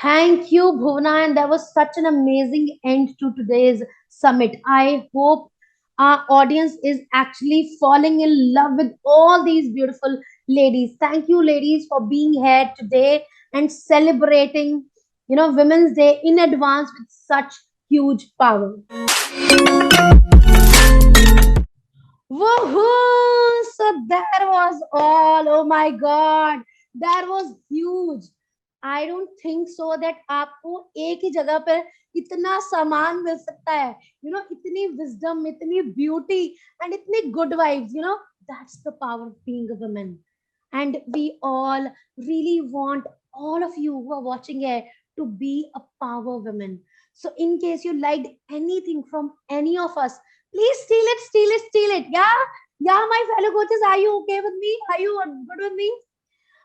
Thank you, Bhuvana. And that was such an amazing end to today's summit. I hope our audience is actually falling in love with all these beautiful ladies. Thank you, ladies, for being here today and celebrating, Women's Day in advance with such huge power. Woohoo! So that was all. Oh my God, that was huge. I don't think so that आपको एक ही जगह पर इतना सामान मिल सकता है, इतनी wisdom, इतनी beauty and इतनी good vibes, that's the power of being a woman. And we all really want all of you who are watching here to be a power woman. So in case you liked anything from any of us, please steal it, steal it, steal it. Yeah, yeah, my fellow coaches, are you okay with me? Are you good with me?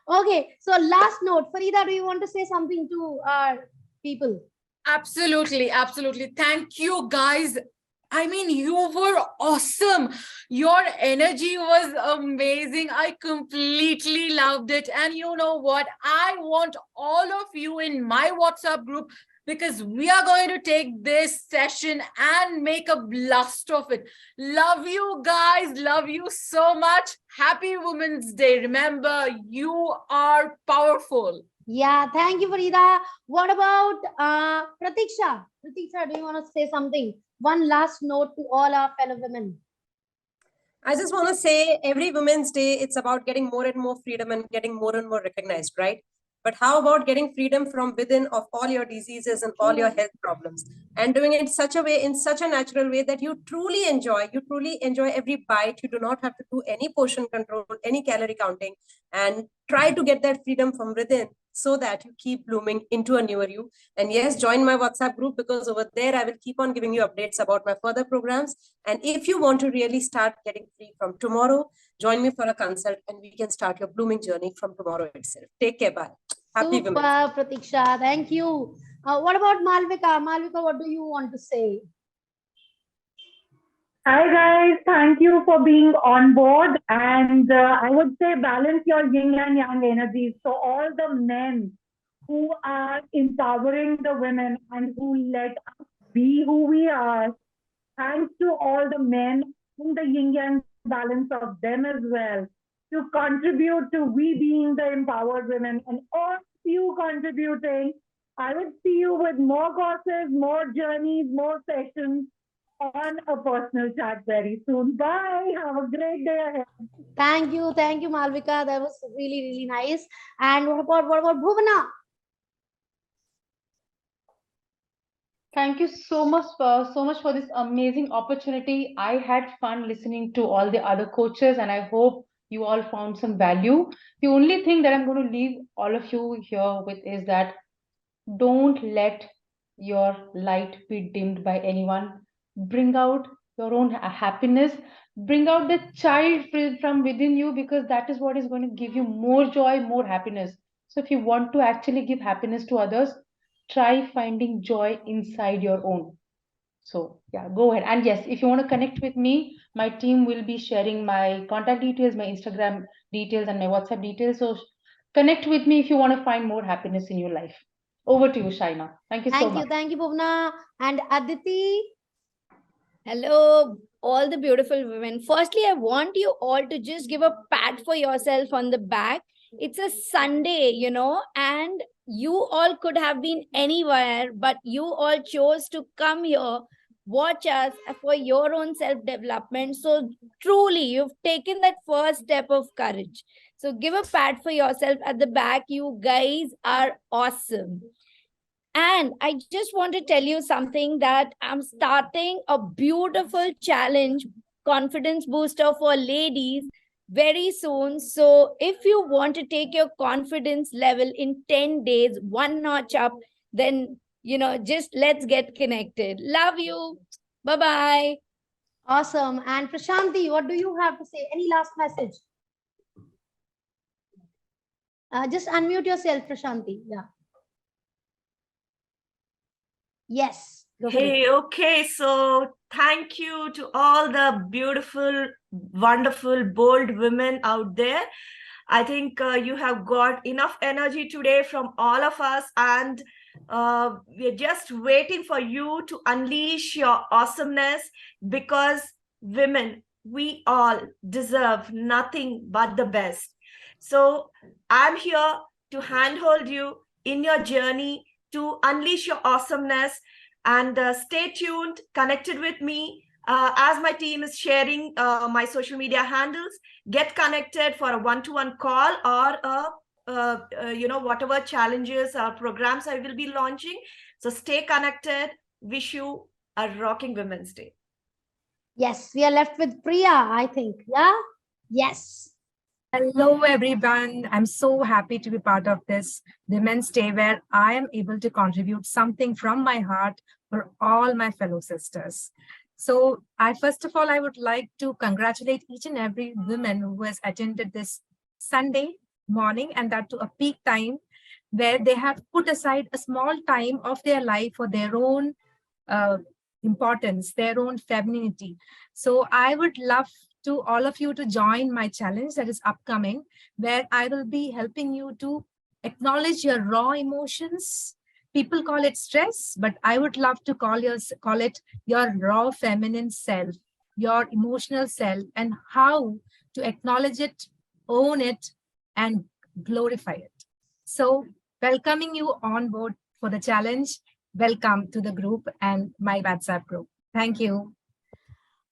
Okay, so last note, Farida, do you want to say something to our people? Absolutely, absolutely. Thank you, guys. I mean, you were awesome. Your energy was amazing. I completely loved it. And you know what? I want all of you in my WhatsApp group, because we are going to take this session and make a blast of it. Love you guys. Love you so much. Happy Women's Day. Remember, you are powerful. Yeah, thank you, Farida. What about Pratiksha? Pratiksha, do you want to say something? One last note to all our fellow women. I just want to say every Women's Day, it's about getting more and more freedom and getting more and more recognized, right? But how about getting freedom from within of all your diseases and all your health problems, and doing it in such a way, in such a natural way that you truly enjoy every bite. You do not have to do any portion control, any calorie counting, and try to get that freedom from within so that you keep blooming into a newer you. And yes, join my WhatsApp group, because over there I will keep on giving you updates about my further programs. And if you want to really start getting free from tomorrow, join me for a consult and we can start your blooming journey from tomorrow itself. Take care. Bye. Happy Super, Women's Day. Pratiksha. Thank you. What about Malvika? Malvika, what do you want to say? Hi guys, thank you for being on board. And I would say balance your yin and yang energies. So all the men who are empowering the women and who let us be who we are Thanks to all the men and the yin yang balance of them as well to contribute to we being the empowered women and all of you contributing. I would see you with more courses, more journeys, more sessions on a personal chat very soon. Bye. Have a great day ahead. Thank you, Malvika. That was really, really nice. And what about Bhuvana? Thank you so much for this amazing opportunity. I had fun listening to all the other coaches, and I hope you all found some value. The only thing that I'm going to leave all of you here with is that don't let your light be dimmed by anyone. Bring out your own happiness. Bring out the child from within you, because that is what is going to give you more joy, more happiness. So, if you want to actually give happiness to others, try finding joy inside your own. So, yeah, go ahead. And yes, if you want to connect with me, my team will be sharing my contact details, my Instagram details, and my WhatsApp details. So, connect with me if you want to find more happiness in your life. Over to you, Shaina. Thank you so much. Thank you, Bhuvana. And Aditi? Hello, all the beautiful women. Firstly, I want you all to just give a pat for yourself on the back. It's a Sunday, and you all could have been anywhere, but you all chose to come here, watch us for your own self development. So, truly, you've taken that first step of courage. So, give a pat for yourself at the back. You guys are awesome. And I just want to tell you something, that I'm starting a beautiful challenge, confidence booster for ladies very soon. So if you want to take your confidence level in 10 days, one notch up, then, just let's get connected. Love you. Bye bye. Awesome. And Prashanti, what do you have to say? Any last message? Just unmute yourself, Prashanti. Yeah. Yes. Go for it. Hey, okay. So thank you to all the beautiful, wonderful, bold women out there. I think you have got enough energy today from all of us, and we're just waiting for you to unleash your awesomeness, because women, we all deserve nothing but the best. So I'm here to handhold you in your journey to unleash your awesomeness, and stay tuned, connected with me as my team is sharing my social media handles. Get connected for a one-to-one call, or whatever challenges or programs I will be launching. So stay connected. Wish you a rocking Women's Day. Yes, we are left with Priya, I think. Yeah. Yes. Hello, everyone. I'm so happy to be part of this Women's Day where I am able to contribute something from my heart for all my fellow sisters. So first of all, I would like to congratulate each and every woman who has attended this Sunday morning, and that to a peak time where they have put aside a small time of their life for their own importance, their own femininity. So I would love to all of you to join my challenge that is upcoming, where I will be helping you to acknowledge your raw emotions. People call it stress, but I would love to call it your raw feminine self, your emotional self, and how to acknowledge it, own it, and glorify it. So welcoming you on board for the challenge. Welcome to the group and my WhatsApp group. Thank you.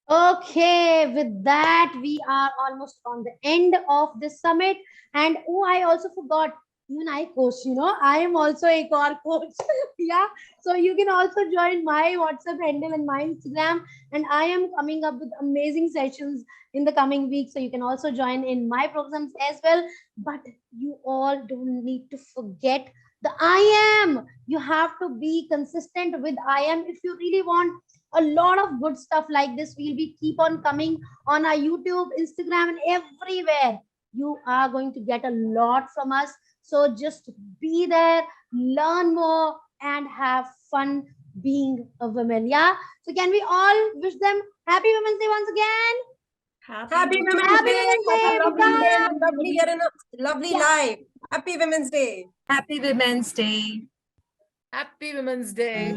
Okay, with that, we are almost on the end of this summit. And oh, I also forgot, even I coach, I am also a core coach. Yeah. So you can also join my WhatsApp handle and my Instagram. And I am coming up with amazing sessions in the coming weeks. So you can also join in my programs as well. But you all don't need to forget the IAM. You have to be consistent with IAM if you really want a lot of good stuff like this. Will be keep on coming on our YouTube, Instagram, and everywhere. You are going to get a lot from us. So just be there, learn more, and have fun being a woman. Yeah. So can we all wish them Happy Women's Day once again? Happy Women's Happy Day. Women's Day. Have a lovely day Bye-bye. and a lovely year and a lovely Yeah. life. Happy Women's Day. Happy Women's Day. Happy Women's Day.